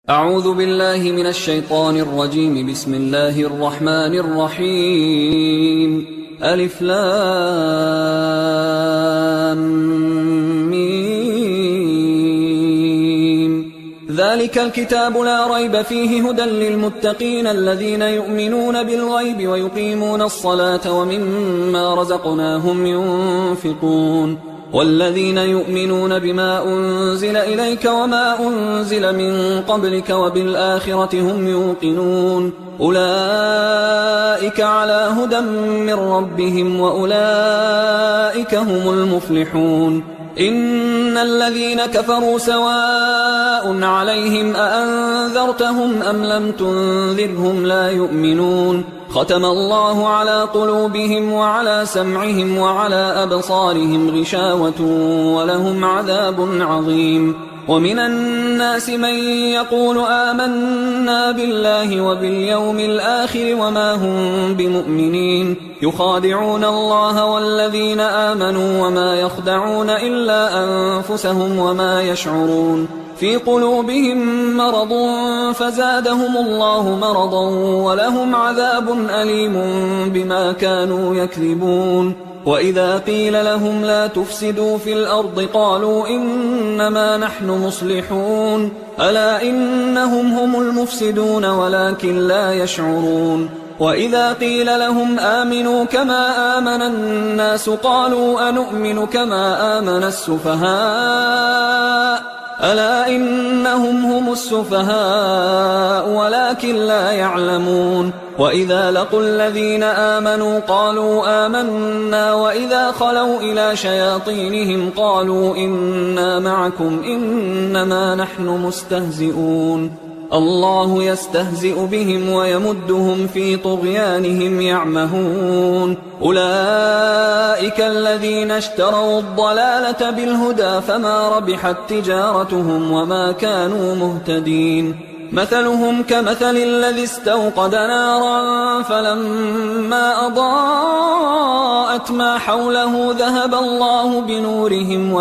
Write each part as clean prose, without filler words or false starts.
أعوذ بالله من الشيطان الرجيم. بسم الله الرحمن الرحيم. ألف لام ميم. ذلك الكتاب لا ريب فيه هدى للمتقين الذين يؤمنون بالغيب ويقيمون الصلاة ومما رزقناهم ينفقون والذين يؤمنون بما أنزل إليك وما أنزل من قبلك وبالآخرة هم يوقنون أولئك على هدى من ربهم وأولئك هم المفلحون. إن الذين كفروا سواء عليهم أأنذرتهم أم لم تنذرهم لا يؤمنون. ختم الله على قلوبهم وعلى سمعهم وعلى أبصارهم غشاوة ولهم عذاب عظيم. ومن الناس من يقول آمنا بالله وباليوم الآخر وما هم بمؤمنين يخادعون الله والذين آمنوا وما يخدعون إلا أنفسهم وما يشعرون. في قلوبهم مرض فزادهم الله مرضا ولهم عذاب أليم بما كانوا يكذبون. وإذا قيل لهم لا تفسدوا في الأرض قالوا إنما نحن مصلحون ألا إنهم هم المفسدون ولكن لا يشعرون. وإذا قيل لهم آمنوا كما آمن الناس قالوا أنؤمن كما آمن السفهاء ألا إنهم هم السفهاء ولكن لا يعلمون. وإذا لقوا الذين آمنوا قالوا آمنا وإذا خلوا إلى شياطينهم قالوا إنا معكم إنما نحن مستهزئون. الله يستهزئ بهم ويمدهم في طغيانهم يعمهون. أولئك الذين اشتروا الضلالة بالهدى فما ربحت تجارتهم وما كانوا مهتدين. مثلهم كمثل الذي استوقد نارا فلما أضاءت ما حوله ذهب الله بنورهم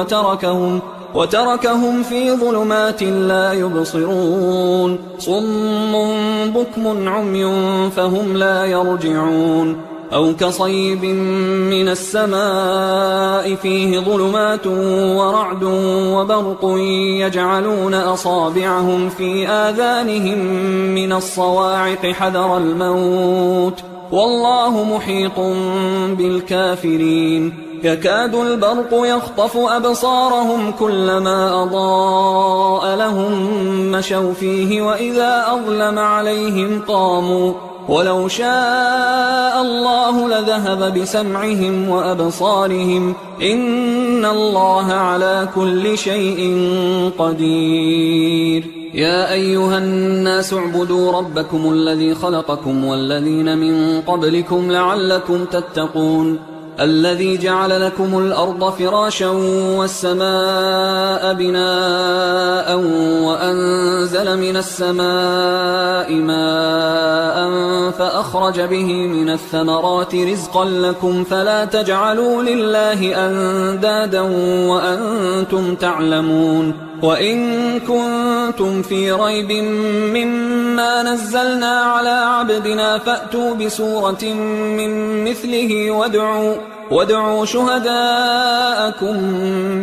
وتركهم في ظلمات لا يبصرون. صم بكم عمي فهم لا يرجعون. أو كصيب من السماء فيه ظلمات ورعد وبرق يجعلون أصابعهم في آذانهم من الصواعق حذر الموت والله محيط بالكافرين. يكاد البرق يخطف أبصارهم كلما أضاء لهم مشوا فيه وإذا أظلم عليهم قاموا ولو شاء الله لذهب بسمعهم وأبصارهم إن الله على كل شيء قدير. يا أيها الناس اعبدوا ربكم الذي خلقكم والذين من قبلكم لعلكم تتقون. الذي جعل لكم الأرض فراشا والسماء بناء وأنزل من السماء ماء فأخرج به من الثمرات رزقا لكم فلا تجعلوا لله أندادا وأنتم تعلمون. وإن كنتم في ريب مما نزلنا على عبدنا فأتوا بسورة من مثله وادعوا شهداءكم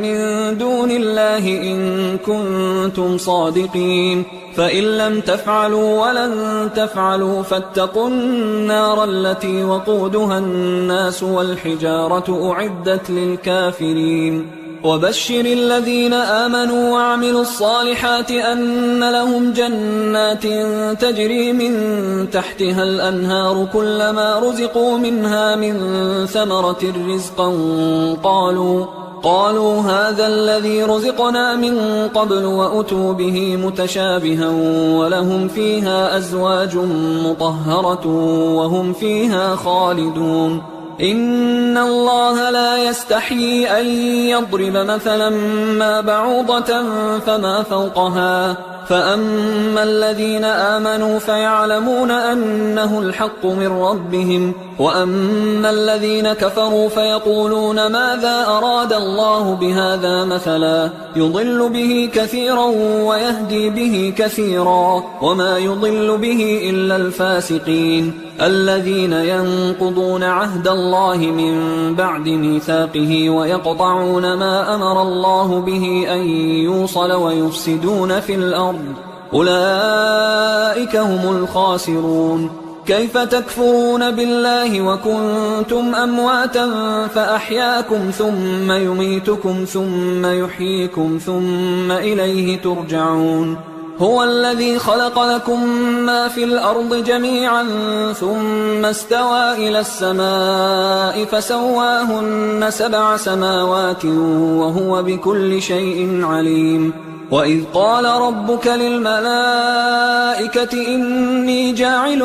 من دون الله إن كنتم صادقين. فإن لم تفعلوا ولن تفعلوا فاتقوا النار التي وقودها الناس والحجارة أعدت للكافرين. وبشر الذين آمنوا وعملوا الصالحات أن لهم جنات تجري من تحتها الأنهار كلما رزقوا منها من ثمرة رزقا قالوا هذا الذي رزقنا من قبل وأتوا به متشابها ولهم فيها أزواج مطهرة وهم فيها خالدون. إن الله لا يستحيي أن يضرب مثلا ما بعوضة فما فوقها فأما الذين آمنوا فيعلمون أنه الحق من ربهم، وأما الذين كفروا فيقولون ماذا أراد الله بهذا مثلا يضل به كثيرا ويهدي به كثيرا، وما يضل به إلا الفاسقين الذين ينقضون عهد الله من بعد ميثاقه ويقطعون ما أمر الله به أن يوصل ويفسدون في الأرض، أولئك هم الخاسرون. كيف تكفرون بالله وكنتم أمواتا فأحياكم ثم يميتكم ثم يحييكم ثم إليه ترجعون. هو الذي خلق لكم ما في الأرض جميعا ثم استوى إلى السماء فسواهن 7 سماوات وهو بكل شيء عليم. وإذ قال ربك للملائكة إني جاعل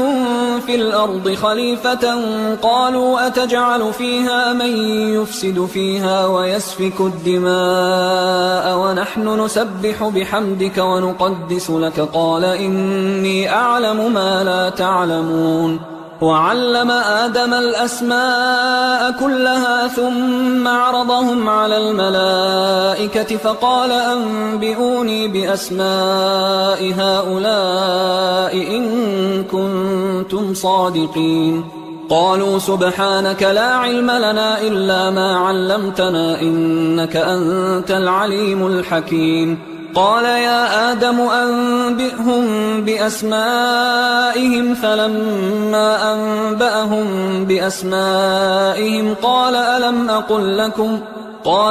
في الأرض خليفة قالوا أتجعل فيها من يفسد فيها ويسفك الدماء ونحن نسبح بحمدك ونقدس لك قال إني أعلم ما لا تعلمون. وعلم آدم الأسماء كلها ثم عرضهم على الملائكة فقال أنبئوني بأسماء هؤلاء إن كنتم صادقين. قالوا سبحانك لا علم لنا إلا ما علمتنا إنك أنت العليم الحكيم. قال يا آدم أنبئهم بأسمائهم فلما أنبأهم بأسمائهم قال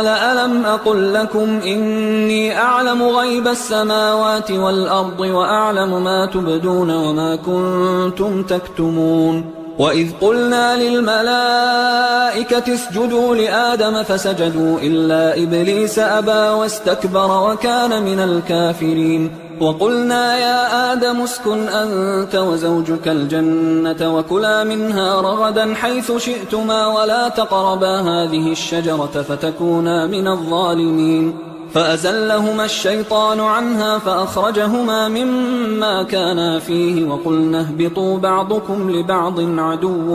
ألم أقل لكم إني أعلم غيب السماوات والأرض وأعلم ما تبدون وما كنتم تكتمون. وإذ قلنا للملائكة اسجدوا لآدم فسجدوا إلا إبليس أبى واستكبر وكان من الكافرين. وقلنا يا آدم اسكن أنت وزوجك الجنة وكلا منها رغدا حيث شئتما ولا تقربا هذه الشجرة فتكونا من الظالمين. فأزلهما الشيطان عنها فأخرجهما مما كانا فيه وقلنا اهبطوا بعضكم لبعض عدو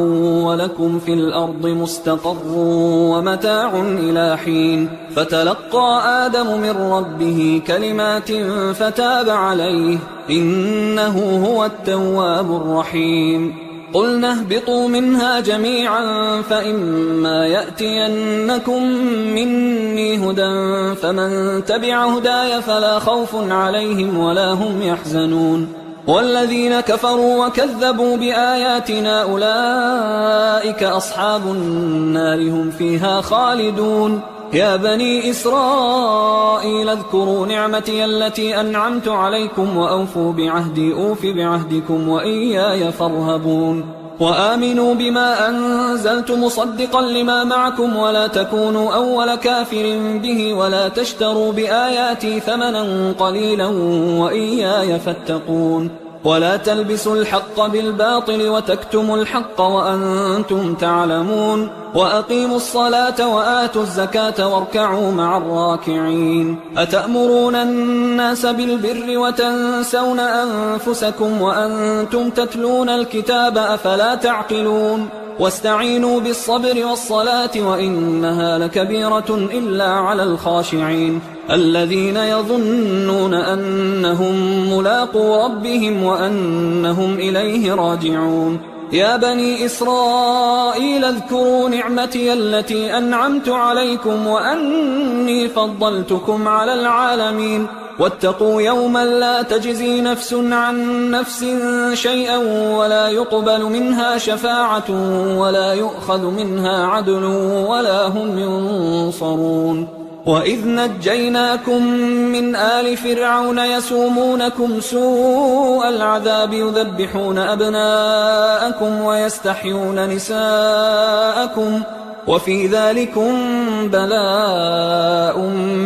ولكم في الأرض مستقر ومتاع إلى حين. فتلقى آدم من ربه كلمات فتاب عليه إنه هو التواب الرحيم. قلنا اهبطوا منها جميعا فإما يأتينكم مني هدى فمن تبع هداي فلا خوف عليهم ولا هم يحزنون. والذين كفروا وكذبوا بآياتنا أولئك أصحاب النار هم فيها خالدون. يا بني إسرائيل اذكروا نعمتي التي أنعمت عليكم وأوفوا بعهدي أوف بعهدكم وإياي فارهبون. وآمنوا بما أنزلت مصدقا لما معكم ولا تكونوا أول كافر به ولا تشتروا بآياتي ثمنا قليلا وإياي فاتقون. ولا تلبسوا الحق بالباطل وتكتموا الحق وأنتم تعلمون. وأقيموا الصلاة وآتوا الزكاة واركعوا مع الراكعين. أتأمرون الناس بالبر وتنسون أنفسكم وأنتم تتلون الكتاب أفلا تعقلون. واستعينوا بالصبر والصلاة وإنها لكبيرة إلا على الخاشعين الذين يظنون أنهم ملاقو ربهم وأنهم إليه راجعون. يا بني إسرائيل اذكروا نعمتي التي أنعمت عليكم وأني فضلتكم على العالمين. واتقوا يوما لا تجزي نفس عن نفس شيئا ولا يقبل منها شفاعة ولا يؤخذ منها عدل ولا هم ينصرون. وإذ نجيناكم من آل فرعون يسومونكم سوء العذاب يذبحون أبناءكم ويستحيون نساءكم وفي ذلكم بلاء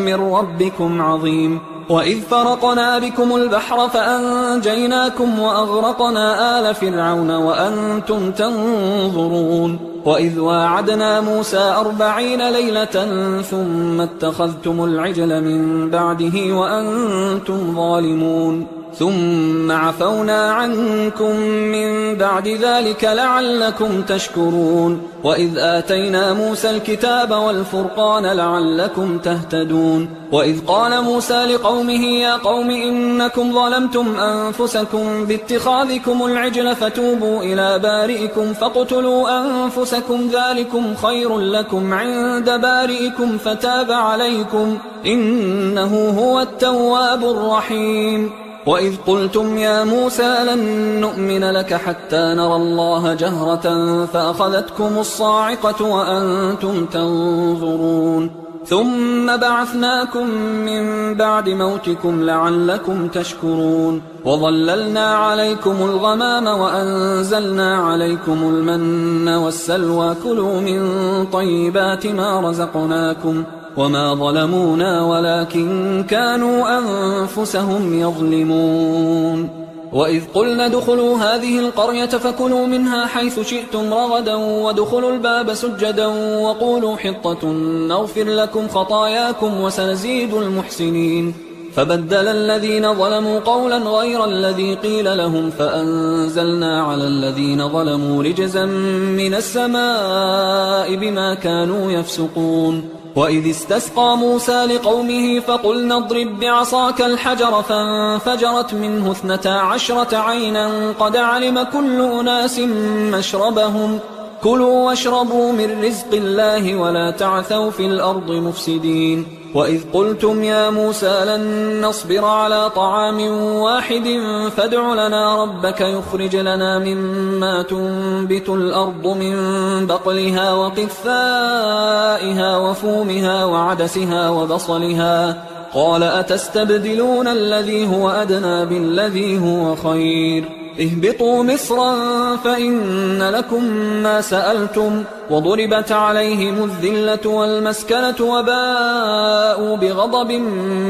من ربكم عظيم. وإذ فرقنا بكم البحر فأنجيناكم وأغرقنا آل فرعون وأنتم تنظرون. وإذ واعدنا موسى 40 ليلة ثم اتخذتم العجل من بعده وأنتم ظالمون. ثم عفونا عنكم من بعد ذلك لعلكم تشكرون وإذ آتينا موسى الكتاب والفرقان لعلكم تهتدون وإذ قال موسى لقومه يا قوم إنكم ظلمتم أنفسكم باتخاذكم العجل فتوبوا إلى بارئكم فاقتلوا أنفسكم ذلكم خير لكم عند بارئكم فتاب عليكم إنه هو التواب الرحيم وإذ قلتم يا موسى لن نؤمن لك حتى نرى الله جهرة فأخذتكم الصاعقة وأنتم تنظرون ثم بعثناكم من بعد موتكم لعلكم تشكرون وظللنا عليكم الغمام وأنزلنا عليكم المن والسلوى كلوا من طيبات ما رزقناكم وما ظلمونا ولكن كانوا أنفسهم يظلمون وإذ قلنا ادخلوا هذه القرية فكلوا منها حيث شئتم رغدا وادخلوا الباب سجدا وقولوا حطة نغفر لكم خطاياكم وسنزيد المحسنين فبدل الذين ظلموا قولا غير الذي قيل لهم فأنزلنا على الذين ظلموا رجزا من السماء بما كانوا يفسقون وإذ استسقى موسى لقومه فقلنا اضرب بعصاك الحجر فانفجرت منه 12 عينا قد علم كل أناس مشربهم كلوا واشربوا من رزق الله ولا تعثوا في الأرض مفسدين وإذ قلتم يا موسى لن نصبر على طعام واحد فادع لنا ربك يخرج لنا مما تنبت الأرض من بقلها وقثائها وفومها وعدسها وبصلها قال أتستبدلون الذي هو أدنى بالذي هو خير اهبطوا مصرا فإن لكم ما سألتم وضربت عليهم الذلة والمسكنة وباءوا بغضب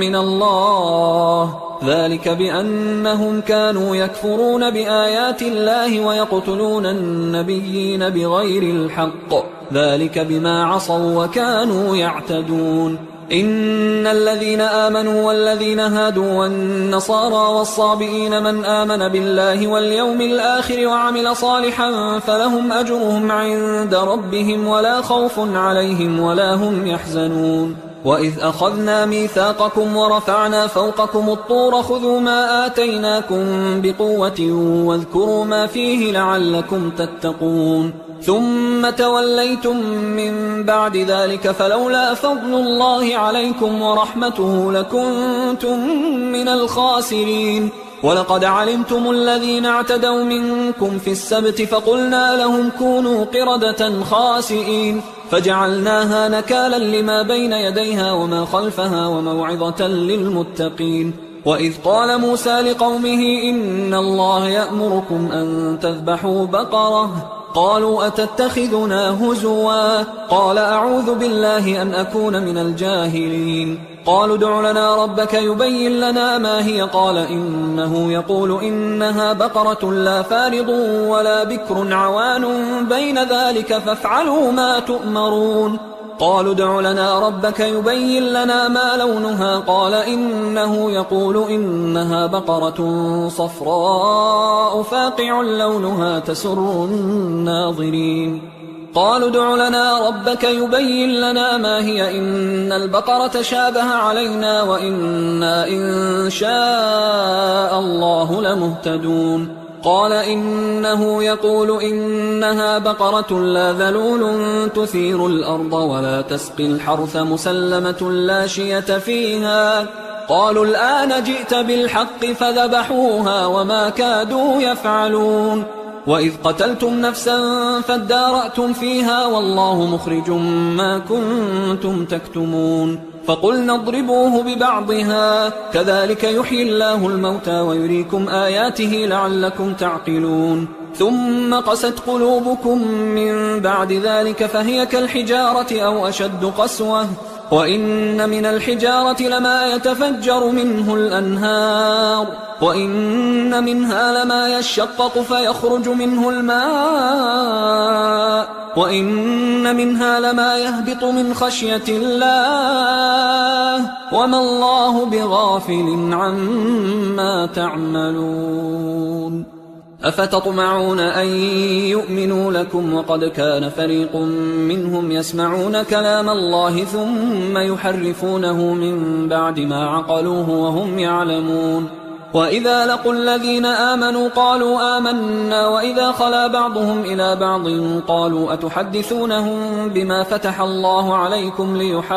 من الله ذلك بأنهم كانوا يكفرون بآيات الله ويقتلون النبيين بغير الحق ذلك بما عصوا وكانوا يعتدون إن الذين آمنوا والذين هادوا والنصارى والصابئين من آمن بالله واليوم الآخر وعمل صالحا فلهم أجرهم عند ربهم ولا خوف عليهم ولا هم يحزنون وإذ أخذنا ميثاقكم ورفعنا فوقكم الطور خذوا ما آتيناكم بقوة واذكروا ما فيه لعلكم تتقون ثم توليتم من بعد ذلك فلولا فضل الله عليكم ورحمته لكنتم من الخاسرين ولقد علمتم الذين اعتدوا منكم في السبت فقلنا لهم كونوا قردة خاسئين فجعلناها نكالا لما بين يديها وما خلفها وموعظة للمتقين وإذ قال موسى لقومه إن الله يأمركم أن تذبحوا بقرة قالوا أتتخذنا هزوا قال أعوذ بالله أن أكون من الجاهلين قالوا ادع لنا ربك يبين لنا ما هي قال إنه يقول إنها بقرة لا فارض ولا بكر عوان بين ذلك فافعلوا ما تؤمرون قالوا ادع لنا ربك يبين لنا ما لونها قال إنه يقول إنها بقرة صفراء فاقع لونها تسر الناظرين قالوا ادع لنا ربك يبين لنا ما هي إن البقرة شابه علينا وإنا إن شاء الله لمهتدون قال إنه يقول إنها بقرة لا ذلول تثير الأرض ولا تسقي الحرث مسلمة لا شية فيها قالوا الآن جئت بالحق فذبحوها وما كادوا يفعلون وإذ قتلتم نفسا فادارأتم فيها والله مخرج ما كنتم تكتمون فقلنا اضربوه ببعضها كذلك يحيي الله الموتى ويريكم آياته لعلكم تعقلون ثم قست قلوبكم من بعد ذلك فهي كالحجارة أو أشد قسوة وإن من الحجارة لما يتفجر منه الأنهار وإن منها لما يشقق فيخرج منه الماء وإن منها لما يهبط من خشية الله وما الله بغافل عما تعملون أفتطمعون أن يؤمنوا لكم وقد كان فريق منهم يسمعون كلام الله ثم يحرفونه من بعد ما عقلوه وهم يعلمون وإذا لقوا الذين آمنوا قالوا آمنا وإذا خلا بعضهم إلى بعض قالوا أتحدثونهم بما فتح الله عليكم ليحاجوكم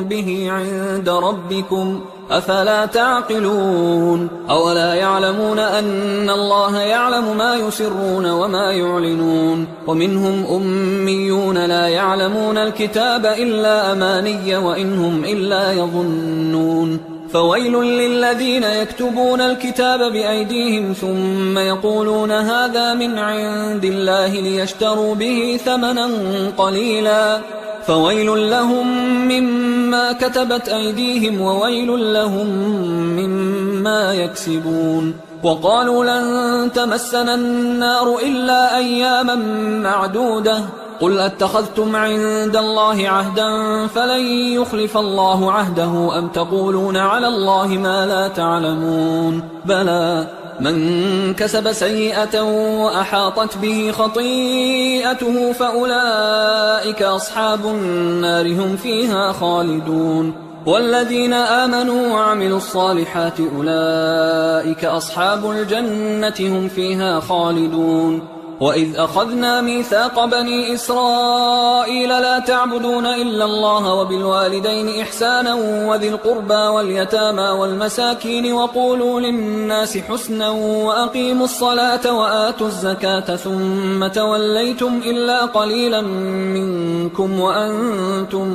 به عند ربكم أفلا تعقلون أولا يعلمون أن الله يعلم ما يسرون وما يعلنون ومنهم أميون لا يعلمون الكتاب إلا أماني وإنهم إلا يظنون فويل للذين يكتبون الكتاب بأيديهم ثم يقولون هذا من عند الله ليشتروا به ثمنا قليلا فويل لهم مما كتبت أيديهم وويل لهم مما يكسبون وقالوا لن تمسنا النار إلا أياما معدودة قل أتخذتم عند الله عهدا فلن يخلف الله عهده أم تقولون على الله ما لا تعلمون بلى من كسب سيئة وأحاطت به خطيئته فأولئك أصحاب النار هم فيها خالدون والذين آمنوا وعملوا الصالحات أولئك أصحاب الجنة هم فيها خالدون وإذ أخذنا ميثاق بني إسرائيل لا تعبدون إلا الله وبالوالدين إحسانا وذي القربى واليتامى والمساكين وقولوا للناس حسنا وأقيموا الصلاة وآتوا الزكاة ثم توليتم إلا قليلا منكم وأنتم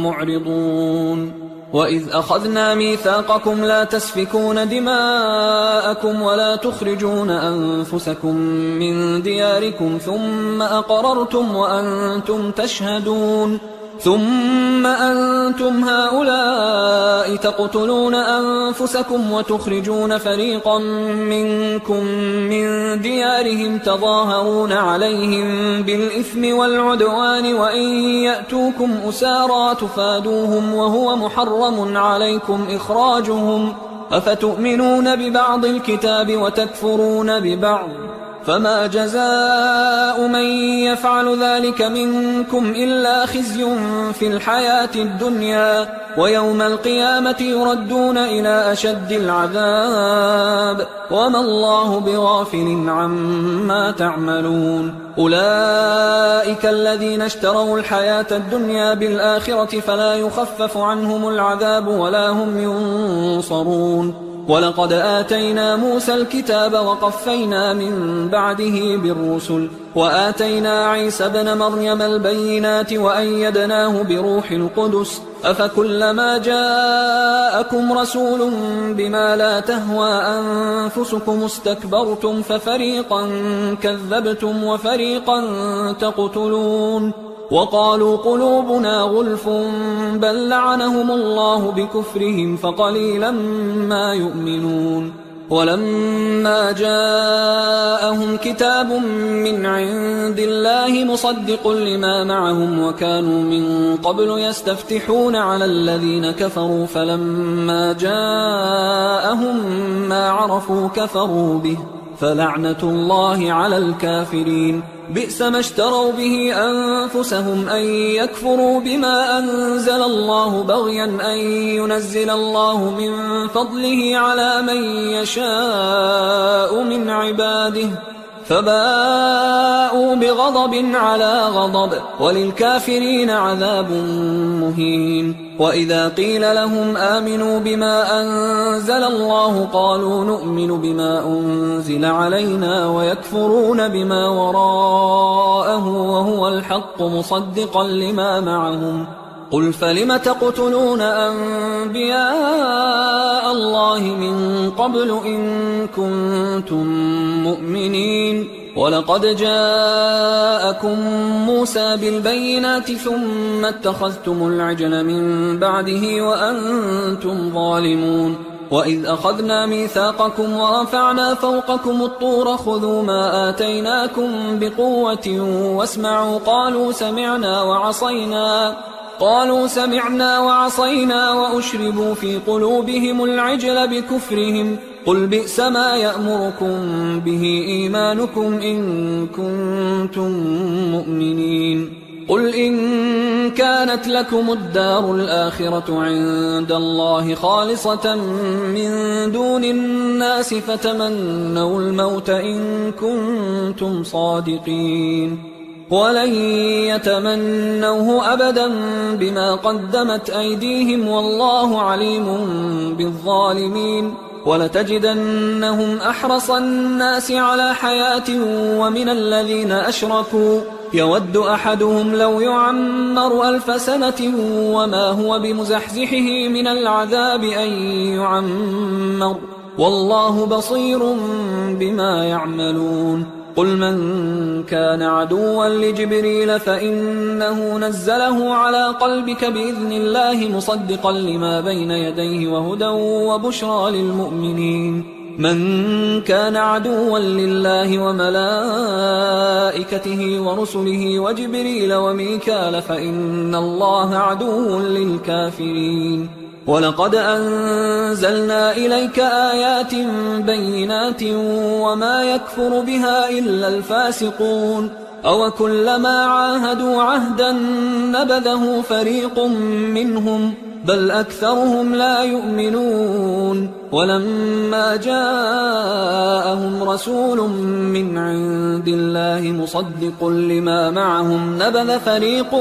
معرضون وإذ أخذنا ميثاقكم لا تسفكون دماءكم ولا تخرجون أنفسكم من دياركم ثم أقررتم وأنتم تشهدون ثم أنتم هؤلاء تقتلون أنفسكم وتخرجون فريقا منكم من ديارهم تظاهرون عليهم بالإثم والعدوان وإن يأتوكم أسارى تفادوهم وهو محرم عليكم إخراجهم أفتؤمنون ببعض الكتاب وتكفرون ببعض فما جزاء من يفعل ذلك منكم إلا خزي في الحياة الدنيا ويوم القيامة يردون إلى أشد العذاب وما الله بغافل عما تعملون أولئك الذين اشتروا الحياة الدنيا بالآخرة فلا يخفف عنهم العذاب ولا هم ينصرون ولقد آتينا موسى الكتاب وقفينا من بعده بالرسل وآتينا عيسى ابن مريم البينات وأيدناه بروح القدس أفكلما جاءكم رسول بما لا تهوى أنفسكم استكبرتم ففريقا كذبتم وفريقا تقتلون وقالوا قلوبنا غلف بل لعنهم الله بكفرهم فقليلا ما يؤمنون ولما جاءهم كتاب من عند الله مصدق لما معهم وكانوا من قبل يستفتحون على الذين كفروا فلما جاءهم ما عرفوا كفروا به فلعنة الله على الكافرين بئس ما اشتروا به أنفسهم أن يكفروا بما أنزل الله بغيا أن ينزل الله من فضله على من يشاء من عباده فباءوا بغضب على غضب وللكافرين عذاب مهين وإذا قيل لهم آمنوا بما أنزل الله قالوا نؤمن بما أنزل علينا ويكفرون بما وراءه وهو الحق مصدقا لما معهم قل فلم تقتلون أنبياء الله من قبل إن كنتم مؤمنين ولقد جاءكم موسى بالبينات ثم اتخذتم العجل من بعده وأنتم ظالمون وإذ أخذنا ميثاقكم ورفعنا فوقكم الطور خذوا ما آتيناكم بقوة واسمعوا قالوا سمعنا وعصينا وأشربوا في قلوبهم العجل بكفرهم قل بئس ما يأمركم به إيمانكم إن كنتم مؤمنين قل إن كانت لكم الدار الآخرة عند الله خالصة من دون الناس فتمنوا الموت إن كنتم صادقين ولن يتمنوه أبدا بما قدمت أيديهم والله عليم بالظالمين ولتجدنهم أحرص الناس على حياة ومن الذين أشركوا يود أحدهم لو يعمر 1000 سنة وما هو بمزحزحه من العذاب أن يعمر والله بصير بما يعملون قل من كان عدوا لجبريل فإنه نزله على قلبك بإذن الله مصدقا لما بين يديه وهدى وبشرى للمؤمنين من كان عدوا لله وملائكته ورسله وجبريل وميكال فإن الله عدو للكافرين ولقد أنزلنا إليك آيات بينات وما يكفر بها إلا الفاسقون أوكلما عاهدوا عهدا نبذه فريق منهم بل أكثرهم لا يؤمنون ولما جاءهم رسول من عند الله مصدق لما معهم نبذ فريق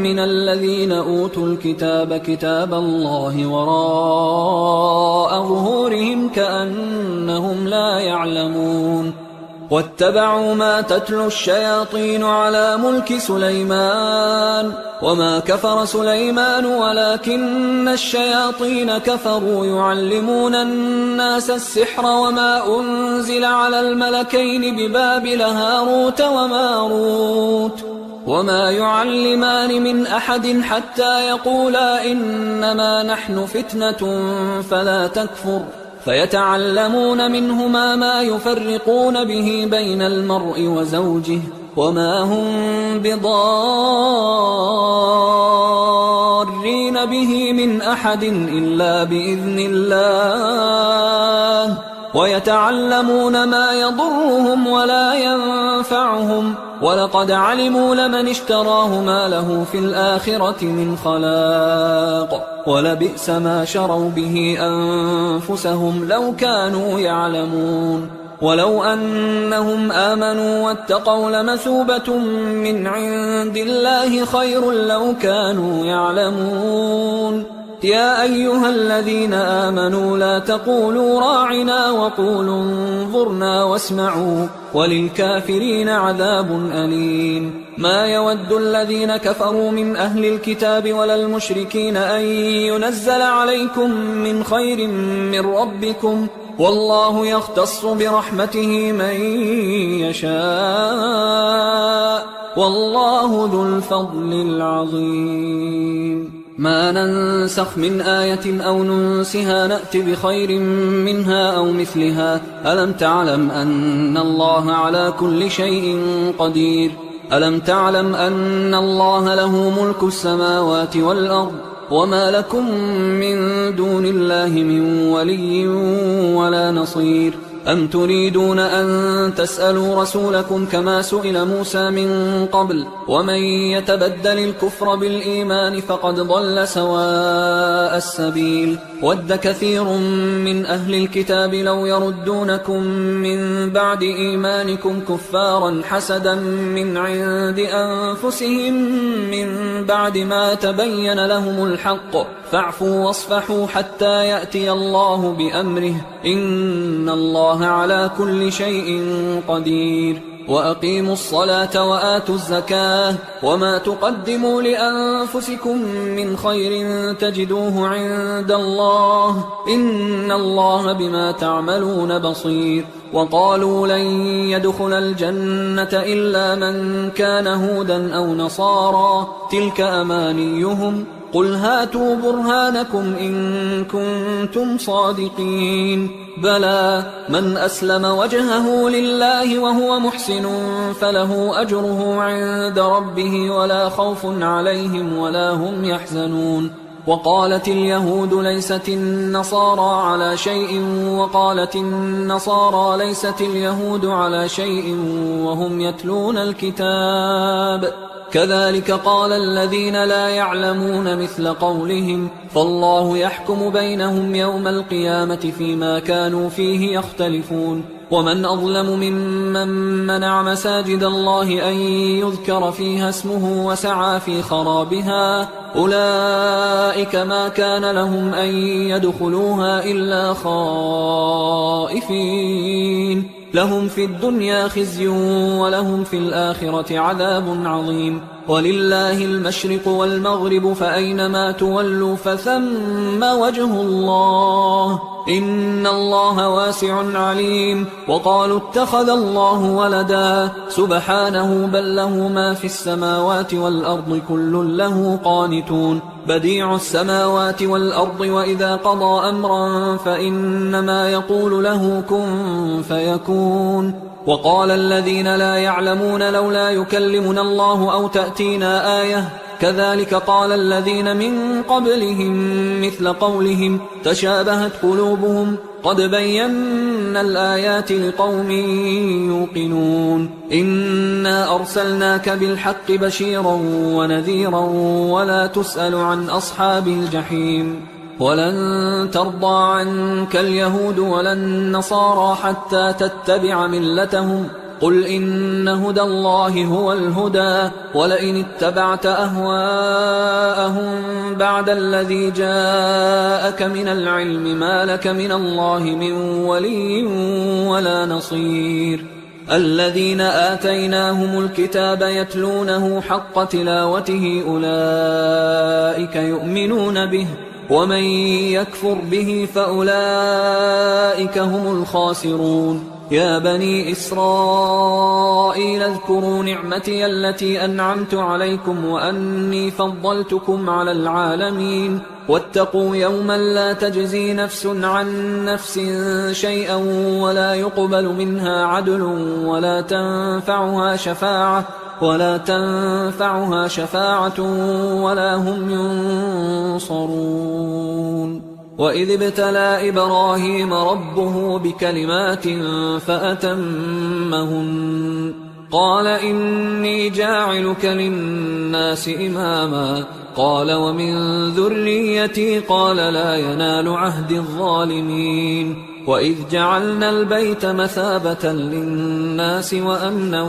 من الذين أوتوا الكتاب كتاب الله وراء ظهورهم كأنهم لا يعلمون واتبعوا ما تتلو الشياطين على ملك سليمان وما كفر سليمان ولكن الشياطين كفروا يعلمون الناس السحر وما أنزل على الملكين ببابل هاروت وماروت وما يعلمان من أحد حتى يقولا إنما نحن فتنة فلا تكفر فيتعلمون منهما ما يفرقون به بين المرء وزوجه وما هم بضارين به من أحد إلا بإذن الله ويتعلمون ما يضرهم ولا ينفعهم ولقد علموا لمن اشتراه ما له في الآخرة من خلاق ولبئس ما شروا به أنفسهم لو كانوا يعلمون ولو أنهم آمنوا واتقوا لمثوبة من عند الله خير لو كانوا يعلمون يا أيها الذين آمنوا لا تقولوا راعنا وقولوا انظرنا واسمعوا وللكافرين عذاب أليم ما يود الذين كفروا من أهل الكتاب ولا المشركين أن ينزل عليكم من خير من ربكم والله يختص برحمته من يشاء والله ذو الفضل العظيم ما ننسخ من آية أو ننسها نأت بخير منها أو مثلها ألم تعلم أن الله على كل شيء قدير ألم تعلم أن الله له ملك السماوات والأرض وما لكم من دون الله من ولي ولا نصير أم تريدون أن تسألوا رسولكم كما سئل موسى من قبل ومن يتبدل الكفر بالإيمان فقد ضل سواء السبيل ود كثير من أهل الكتاب لو يردونكم من بعد إيمانكم كفارا حسدا من عند أنفسهم من بعد ما تبين لهم الحق فاعفوا واصفحوا حتى يأتي الله بأمره إن الله على كل شيء قدير وأقيموا الصلاة وآتوا الزكاة وما تقدموا لأنفسكم من خير تجدوه عند الله إن الله بما تعملون بصير وقالوا لن يدخل الجنة إلا من كان هودا أو نصارى تلك أمانيهم قل هاتوا برهانكم إن كنتم صادقين بلى من أسلم وجهه لله وهو محسن فله أجره عند ربه ولا خوف عليهم ولا هم يحزنون وقالت اليهود ليست النصارى على شيء وقالت النصارى ليست اليهود على شيء وهم يتلون الكتاب كذلك قال الذين لا يعلمون مثل قولهم فالله يحكم بينهم يوم القيامة فيما كانوا فيه يختلفون ومن أظلم ممن منع مساجد الله أن يذكر فيها اسمه وسعى في خرابها أولئك ما كان لهم أن يدخلوها إلا خائفين لهم في الدنيا خزي ولهم في الآخرة عذاب عظيم ولله المشرق والمغرب فأينما تولوا فثم وجه الله إن الله واسع عليم وقالوا اتخذ الله ولدا سبحانه بل له ما في السماوات والأرض كل له قانتون بديع السماوات والأرض وإذا قضى أمرا فإنما يقول له كن فيكون وقال الذين لا يعلمون لولا يكلمنا الله أو تأتينا آية كذلك قال الذين من قبلهم مثل قولهم تشابهت قلوبهم قد بينا الآيات لقوم يوقنون إنا أرسلناك بالحق بشيرا ونذيرا ولا تسأل عن أصحاب الجحيم ولن ترضى عنك اليهود ولا النصارى حتى تتبع ملتهم قل إن هدى الله هو الهدى ولئن اتبعت أهواءهم بعد الذي جاءك من العلم ما لك من الله من ولي ولا نصير الذين آتيناهم الكتاب يتلونه حق تلاوته أولئك يؤمنون به ومن يكفر به فأولئك هم الخاسرون يا بني إسرائيل اذكروا نعمتي التي أنعمت عليكم وأني فضلتكم على العالمين واتقوا يوما لا تجزي نفس عن نفس شيئا ولا يقبل منها عدل ولا تنفعها شفاعة ولا هم ينصرون وإذ ابتلى إبراهيم ربه بكلمات فأتمهن قال إني جاعلك للناس إماما قال ومن ذريتي قال لا ينال عهد الظالمين وإذ جعلنا البيت مثابة للناس وأمنا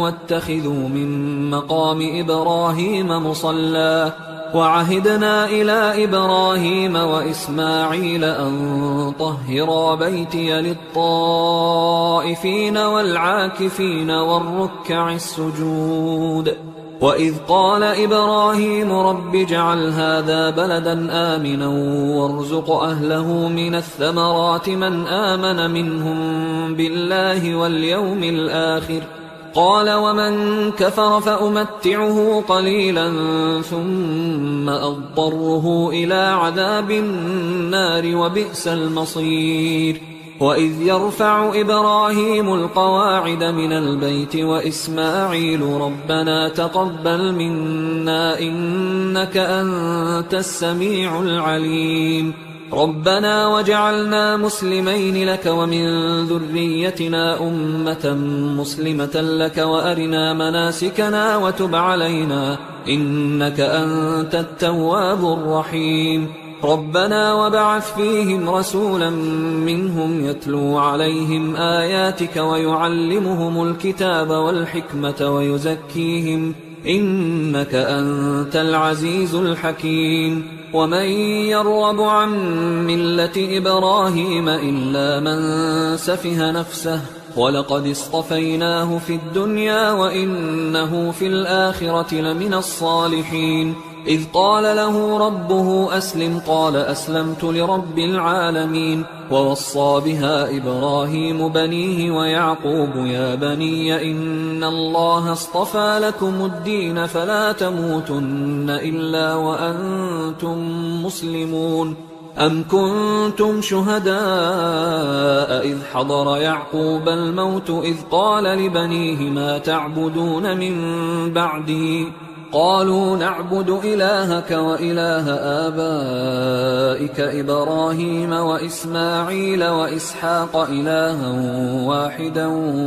واتخذوا من مقام إبراهيم مصلى وعهدنا إلى إبراهيم وإسماعيل أن طهرا بيتي للطائفين والعاكفين والركع السجود وإذ قال إبراهيم رب اجعل هذا بلدا آمنا وارزق أهله من الثمرات من آمن منهم بالله واليوم الآخر قال ومن كفر فأمتعه قليلا ثم أضطره إلى عذاب النار وبئس المصير وإذ يرفع إبراهيم القواعد من البيت وإسماعيل ربنا تقبل منا إنك أنت السميع العليم ربنا وجعلنا مسلمين لك ومن ذريتنا أمة مسلمة لك وأرنا مناسكنا وتب علينا إنك أنت التواب الرحيم ربنا وابعث فيهم رسولا منهم يتلو عليهم آياتك ويعلمهم الكتاب والحكمة ويزكيهم إنك أنت العزيز الحكيم ومن يرغب عن ملة إبراهيم إلا من سفه نفسه ولقد اصطفيناه في الدنيا وإنه في الآخرة لمن الصالحين إذ قال له ربه أسلم قال أسلمت لرب العالمين. ووصى بها إبراهيم بنيه ويعقوب يا بني إن الله اصطفى لكم الدين فلا تموتن إلا وأنتم مسلمون. أم كنتم شهداء إذ حضر يعقوب الموت إذ قال لبنيه ما تعبدون من بعدي قالوا نعبد إلهك وإله آبائك إبراهيم وإسماعيل وإسحاق إلها واحدا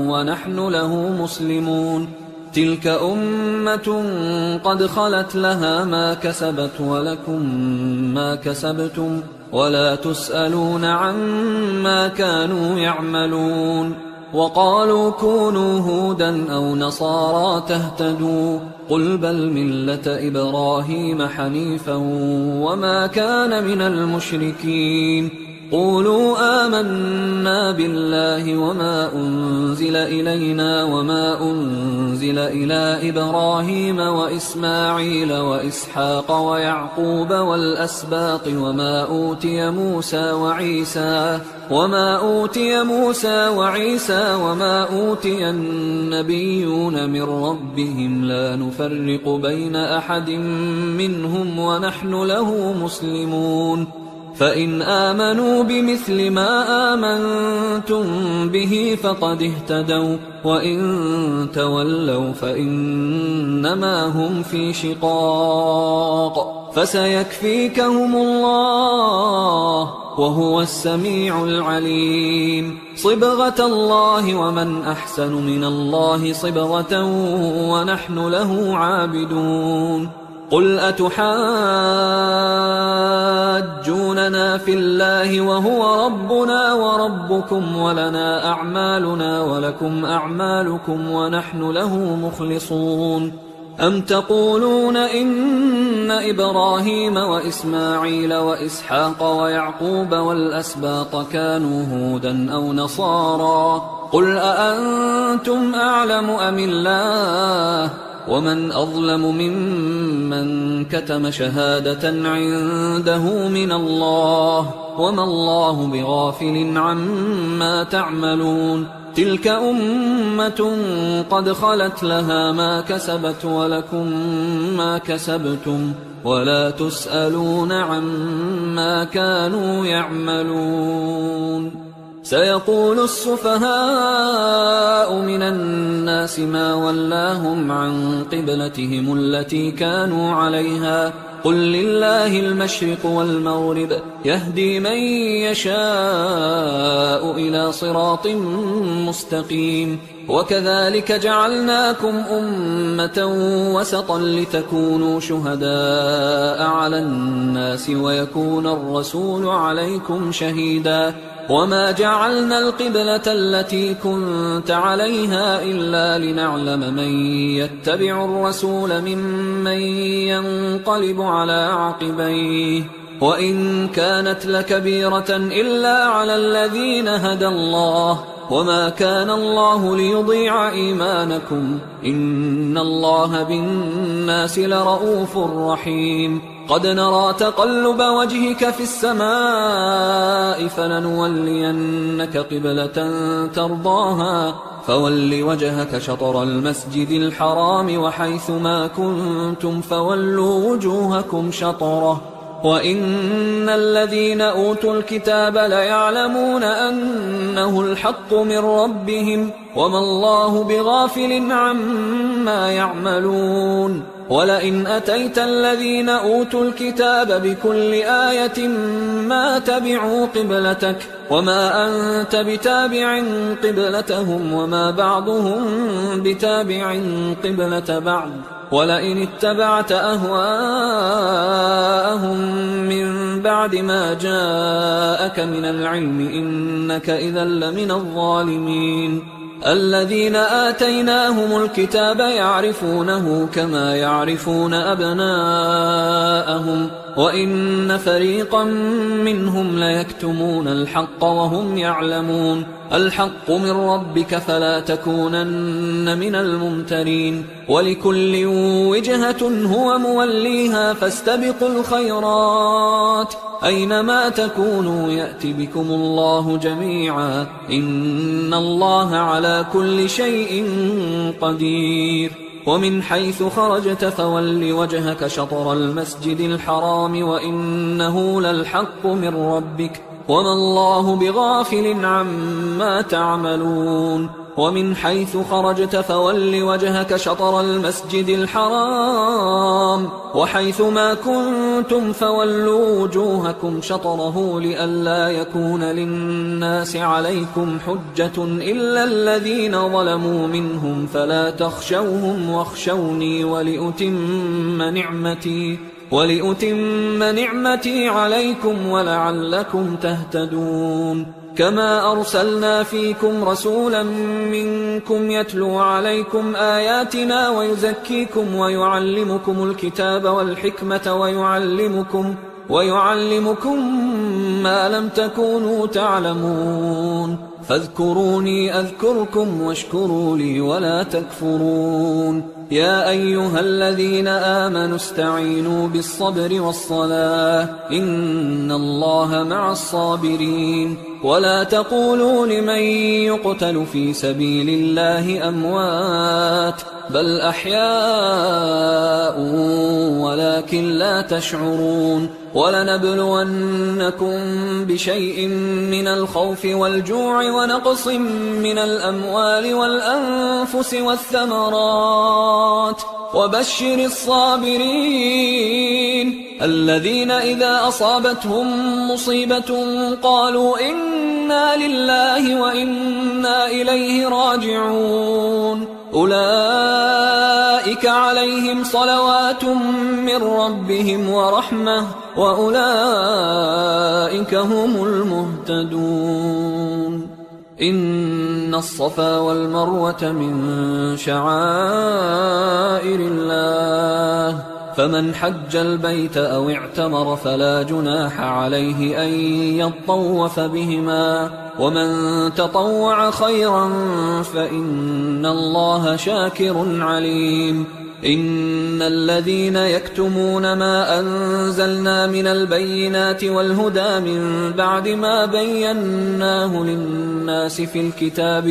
ونحن له مسلمون. تلك أمة قد خلت لها ما كسبت ولكم ما كسبتم ولا تسألون عما كانوا يعملون. وقالوا كونوا هودا أو نصارى تهتدوا قل بل ملة إبراهيم حنيفا وما كان من المشركين. قولوا آمنا بالله وما أنزل إلينا وما أنزل إلى إبراهيم وإسماعيل وإسحاق ويعقوب والأسباط وما أوتي موسى وعيسى وما أوتي النبيون من ربهم لا نفرق بين أحد منهم ونحن له مسلمون. فإن آمنوا بمثل ما آمنتم به فقد اهتدوا وإن تولوا فإنما هم في شقاق فسيكفيكهم الله وهو السميع العليم. صبغة الله ومن أحسن من الله صبغة ونحن له عابدون. قل أتحاجوننا في الله وهو ربنا وربكم ولنا أعمالنا ولكم أعمالكم ونحن له مخلصون. أم تقولون إن إبراهيم وإسماعيل وإسحاق ويعقوب والأسباط كانوا هودا أو نصارى قل أأنتم أعلم أم الله ومن أظلم ممن كتم شهادة عنده من الله وما الله بغافل عما تعملون. تلك أمة قد خلت لها ما كسبت ولكم ما كسبتم ولا تسألون عما كانوا يعملون. سيقول السفهاء من الناس ما ولاهم عن قبلتهم التي كانوا عليها قل لله المشرق والمغرب يهدي من يشاء إلى صراط مستقيم. وكذلك جعلناكم أمة وسطا لتكونوا شهداء على الناس ويكون الرسول عليكم شهيدا. وما جعلنا القبلة التي كنت عليها إلا لنعلم من يتبع الرسول ممن ينقلب على عقبيه وإن كانت لكبيرة إلا على الذين هدى الله وما كان الله ليضيع إيمانكم إن الله بالناس لرؤوف رحيم. قد نرى تقلب وجهك في السماء فلنولينك قبلة ترضاها فول وجهك شطر المسجد الحرام وحيث ما كنتم فولوا وجوهكم شطره وإن الذين أوتوا الكتاب ليعلمون أنه الحق من ربهم وما الله بغافل عما يعملون. ولئن أتيت الذين أوتوا الكتاب بكل آية ما تبعوا قبلتك وما أنت بتابع قبلتهم وما بعضهم بتابع قبلة بعض ولئن اتبعت أهواءهم من بعد ما جاءك من العلم إنك إذا لمن الظالمين. الذين آتيناهم الكتاب يعرفونه كما يعرفون أبناءهم وإن فريقا منهم ليكتمون الحق وهم يعلمون الحق من ربك فلا تكونن من الممترين ولكل وجهة هو موليها فاستبقوا الخيرات أينما تكونوا يأت بكم الله جميعا إن الله على كل شيء قدير ومن حيث خرجت فول وجهك شطر المسجد الحرام وإنه للحق من ربك وما الله بغافل عما تعملون ومن حيث خرجت فول وجهك شطر المسجد الحرام وحيث ما كنتم فولوا وجوهكم شطره لئلا يكون للناس عليكم حجة إلا الذين ظلموا منهم فلا تخشوهم واخشوني ولأتم نعمتي عليكم ولعلكم تهتدون كما أرسلنا فيكم رسولا منكم يتلو عليكم آياتنا ويزكيكم ويعلمكم الكتاب والحكمة ويعلمكم ما لم تكونوا تعلمون فاذكروني أذكركم واشكروا لي ولا تكفرون يا أيها الذين آمنوا استعينوا بالصبر والصلاة إن الله مع الصابرين ولا تقولوا لمن يقتل في سبيل الله أموات بل أحياء ولكن لا تشعرون ولنبلونكم بشيء من الخوف والجوع ونقص من الأموال والأنفس والثمرات وبشر الصابرين الذين إذا أصابتهم مصيبة قالوا إنا لله وإنا إليه راجعون أولئك عليهم صلوات من ربهم ورحمة وأولئك هم المهتدون إن الصفا والمروة من شعائر الله فمن حج البيت أو اعتمر فلا جناح عليه أن يطوف بهما ومن تطوع خيرا فإن الله شاكر عليم إن الذين يكتمون ما أنزلنا من البينات والهدى من بعد ما بيناه للناس في الكتاب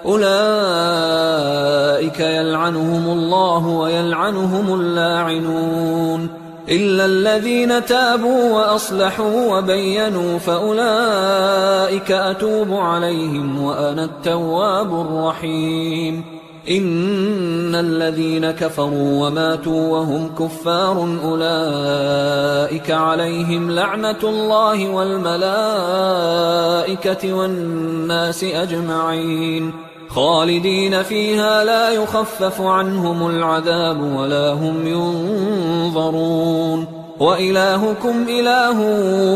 أولئك يلعنهم الله ويلعنهم اللاعنون إلا الذين تابوا وأصلحوا وبينوا فأولئك أتوب عليهم وأنا التواب الرحيم إن الذين كفروا وماتوا وهم كفار أولئك عليهم لعنة الله والملائكة والناس أجمعين خالدين فيها لا يخفف عنهم العذاب ولا هم ينظرون وإلهكم إله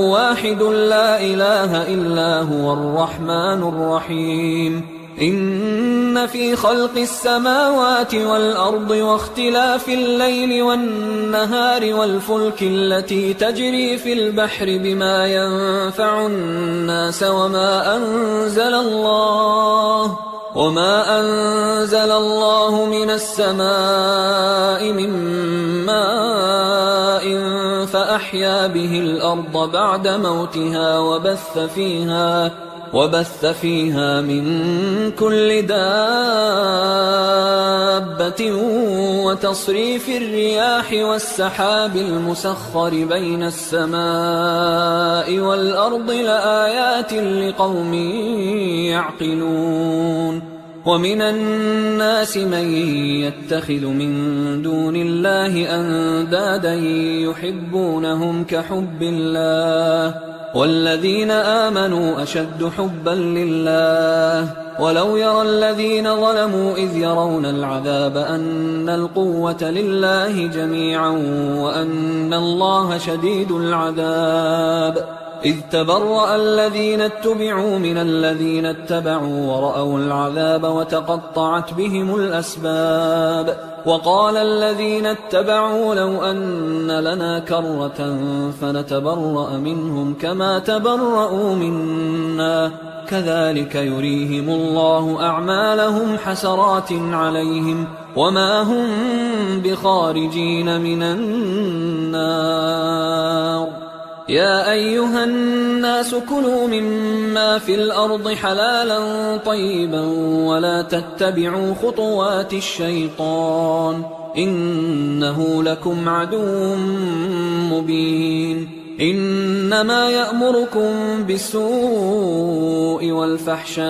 واحد لا إله إلا هو الرحمن الرحيم إن في خلق السماوات والأرض واختلاف الليل والنهار والفلك التي تجري في البحر بما ينفع الناس وما أنزل الله من السماء من ماء فأحيا به الأرض بعد موتها وبث فيها من كل دابة وتصريف الرياح والسحاب المسخر بين السماء والأرض لآيات لقوم يعقلون ومن الناس من يتخذ من دون الله أندادا يحبونهم كحب الله والذين آمنوا أشد حبا لله ولو يرى الذين ظلموا إذ يرون العذاب أن القوة لله جميعا وأن الله شديد العذاب إذ تبرأ الذين اتبعوا من الذين اتبعوا ورأوا العذاب وتقطعت بهم الأسباب وقال الذين اتبعوا لو أن لنا كرة فنتبرأ منهم كما تبرأوا منا كذلك يريهم الله أعمالهم حسرات عليهم وما هم بخارجين من النار يا أيها الناس كلوا مما في الأرض حلالا طيبا ولا تتبعوا خطوات الشيطان إنه لكم عدو مبين إنما يأمركم بالسوء والفحشاء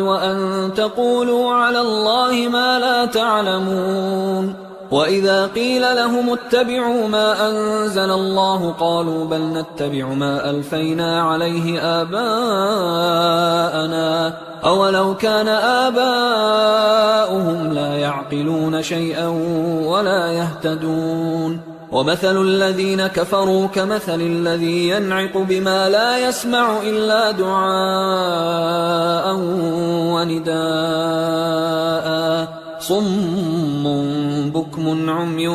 وأن تقولوا على الله ما لا تعلمون وإذا قيل لهم اتبعوا ما أنزل الله قالوا بل نتبع ما ألفينا عليه آباءنا أولو كان آباؤهم لا يعقلون شيئا ولا يهتدون ومثل الذين كفروا كمثل الذي ينعق بما لا يسمع إلا دعاء ونداء صم بكم عمي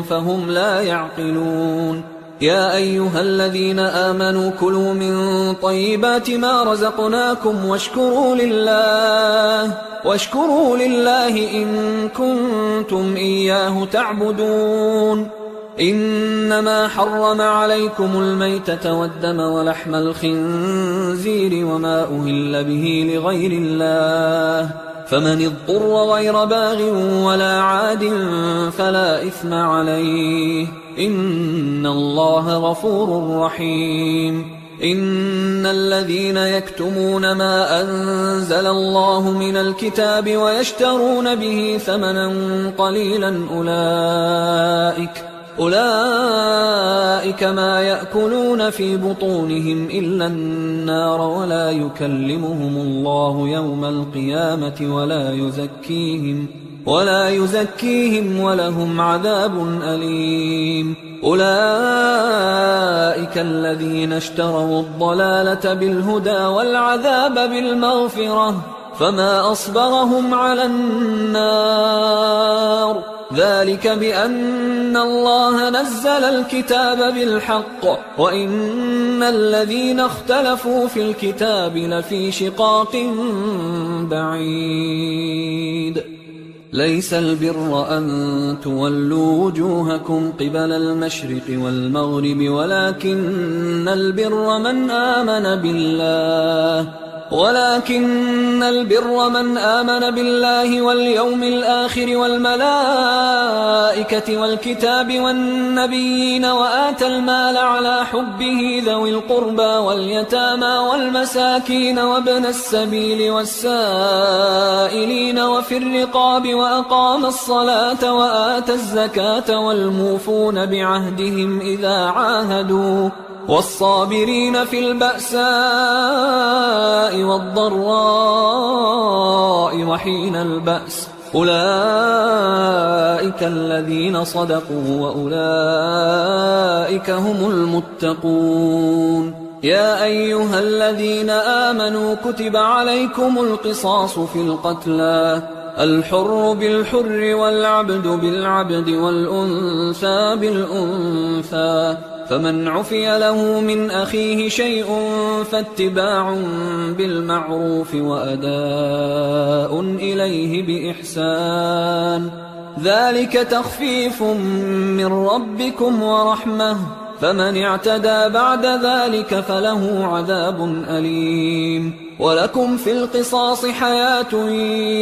فهم لا يعقلون يا أيها الذين آمنوا كلوا من طيبات ما رزقناكم واشكروا لله إن كنتم إياه تعبدون إنما حرم عليكم الميتة والدم ولحم الخنزير وما أهل به لغير الله فمن اضطر غير باغ ولا عاد فلا إثم عليه إن الله غفور رحيم إن الذين يكتمون ما أنزل الله من الكتاب ويشترون به ثمنا قليلا أولئك ما يأكلون في بطونهم إلا النار ولا يكلمهم الله يوم القيامة ولا يزكيهم ولهم عذاب أليم أولئك الذين اشتروا الضلالة بالهدى والعذاب بالمغفرة فما أصبرهم على النار ذلك بأن الله نزل الكتاب بالحق وإن الذين اختلفوا في الكتاب لفي شقاق بعيد ليس البر أن تولوا وجوهكم قبل المشرق والمغرب ولكن البر من آمن بالله واليوم الآخر والملائكة والكتاب والنبيين وآتى المال على حبه ذوي القربى واليتامى والمساكين وابن السبيل والسائلين وفي الرقاب وأقام الصلاة وآتى الزكاة والموفون بعهدهم إذا عاهدوا والصابرين في البأساء والضراء وحين البأس أولئك الذين صدقوا وأولئك هم المتقون يا أيها الذين آمنوا كتب عليكم القصاص في القتلى الحر بالحر والعبد بالعبد والأنثى بالأنثى فمن عفي له من أخيه شيء فاتباع بالمعروف وأداء إليه بإحسان ذلك تخفيف من ربكم ورحمة فمن اعتدى بعد ذلك فله عذاب أليم ولكم في القصاص حياة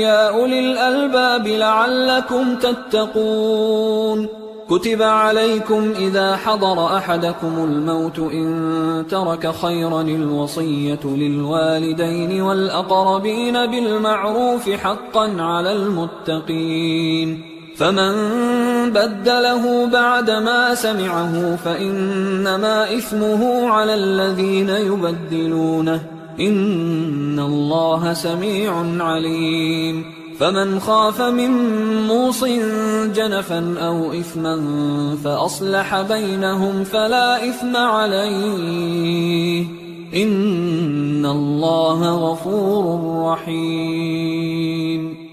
يا أولي الألباب لعلكم تتقون كتب عليكم إذا حضر أحدكم الموت إن ترك خيرا الوصية للوالدين والأقربين بالمعروف حقا على المتقين فمن بدله بعدما سمعه فإنما إثمه على الذين يبدلونه إن الله سميع عليم فمن خاف من موص جنفا أو إثما فأصلح بينهم فلا إثم عليه إن الله غفور رحيم.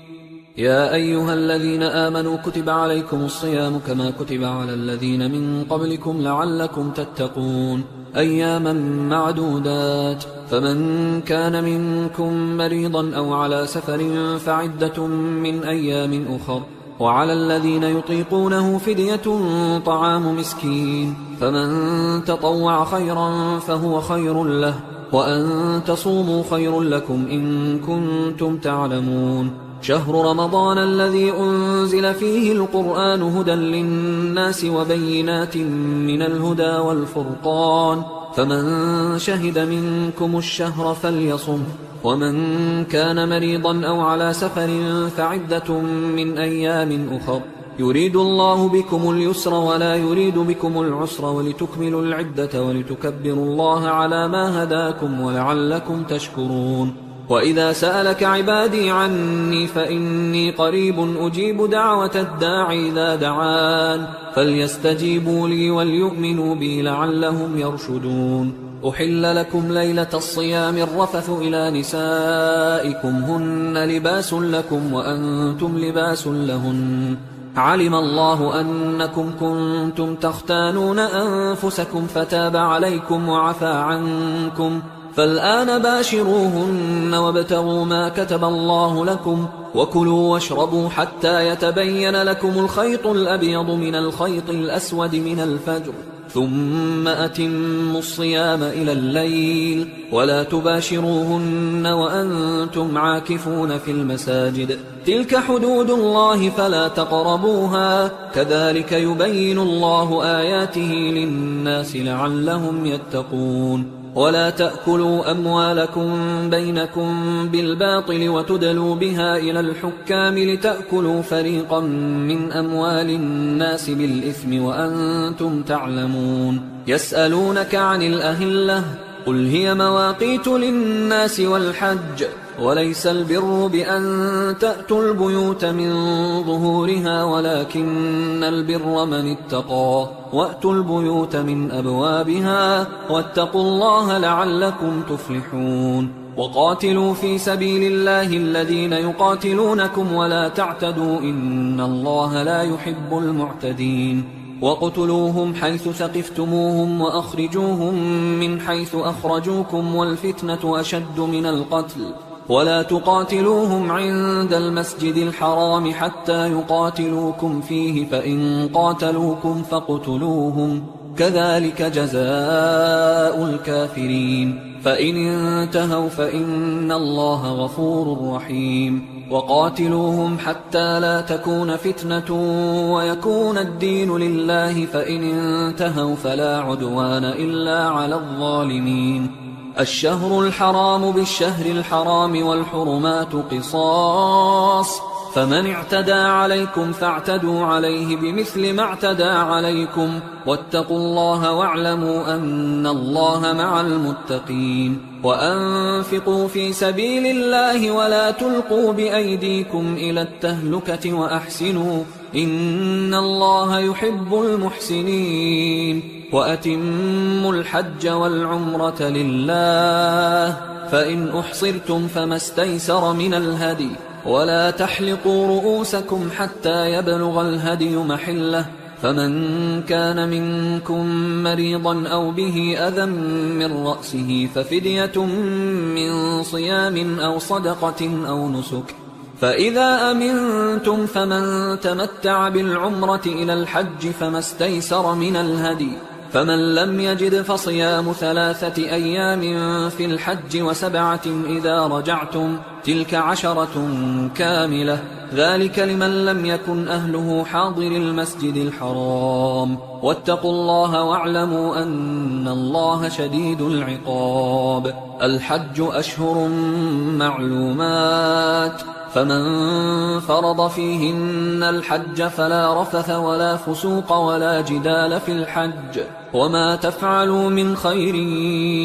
يا أيها الذين آمنوا كتب عليكم الصيام كما كتب على الذين من قبلكم لعلكم تتقون أياما معدودات، فمن كان منكم مريضا أو على سفر فعدة من أيام أخر، وعلى الذين يطيقونه فدية طعام مسكين، فمن تطوع خيرا فهو خير له، وأن تصوموا خير لكم إن كنتم تعلمون. شهر رمضان الذي أنزل فيه القرآن هدى للناس وبينات من الهدى والفرقان، فمن شهد منكم الشهر فليصم، ومن كان مريضا أو على سفر فعدة من أيام أخر، يريد الله بكم اليسر ولا يريد بكم العسر ولتكملوا العدة ولتكبروا الله على ما هداكم ولعلكم تشكرون. وإذا سألك عبادي عني فإني قريب أجيب دعوة الداع إذا دعان، فليستجيبوا لي وليؤمنوا بي لعلهم يرشدون. أحل لكم ليلة الصيام الرفث إلى نسائكم هن لباس لكم وأنتم لباس لهن، علم الله أنكم كنتم تختانون أنفسكم فتاب عليكم وعفى عنكم، فالآن باشروهن وابتغوا ما كتب الله لكم، وكلوا واشربوا حتى يتبين لكم الخيط الأبيض من الخيط الأسود من الفجر، ثم أتموا الصيام إلى الليل، ولا تباشروهن وأنتم عاكفون في المساجد، تلك حدود الله فلا تقربوها، كذلك يبين الله آياته للناس لعلهم يتقون. ولا تأكلوا أموالكم بينكم بالباطل وتدلوا بها إلى الحكام لتأكلوا فريقا من أموال الناس بالإثم وأنتم تعلمون. يسألونك عن الأهلة قل هي مواقيت للناس والحج، وليس البر بأن تأتوا البيوت من ظهورها ولكن البر من اتقى، وأتوا البيوت من أبوابها واتقوا الله لعلكم تفلحون. وقاتلوا في سبيل الله الذين يقاتلونكم ولا تعتدوا إن الله لا يحب المعتدين. وقتلوهم حيث ثقفتموهم وأخرجوهم من حيث أخرجوكم والفتنة أشد من القتل، ولا تقاتلوهم عند المسجد الحرام حتى يقاتلوكم فيه، فإن قاتلوكم فاقتلوهم، كذلك جزاء الكافرين، فإن انتهوا فإن الله غفور رحيم. وقاتلوهم حتى لا تكون فتنة ويكون الدين لله، فإن انتهوا فلا عدوان إلا على الظالمين. الشهر الحرام بالشهر الحرام والحرمات قصاص، فمن اعتدى عليكم فاعتدوا عليه بمثل ما اعتدى عليكم، واتقوا الله واعلموا أن الله مع المتقين. وأنفقوا في سبيل الله ولا تلقوا بأيديكم إلى التهلكة وأحسنوا إن الله يحب المحسنين. وأتموا الحج والعمرة لله، فإن أحصرتم فما استيسر من الهدي، ولا تحلقوا رؤوسكم حتى يبلغ الهدي محله، فمن كان منكم مريضا أو به أذى من رأسه ففدية من صيام أو صدقة أو نسك، فإذا أمنتم فمن تمتع بالعمرة إلى الحج فما استيسر من الهدي، فمن لم يجد فصيام 3 أيام في الحج و7 إذا رجعتم، تلك 10 كاملة، ذلك لمن لم يكن أهله حاضر المسجد الحرام. واتقوا الله واعلموا أن الله شديد العقاب. الحج أشهر معلومات، فمن فرض فيهن الحج فلا رفث ولا فسوق ولا جدال في الحج وما تفعلوا من خير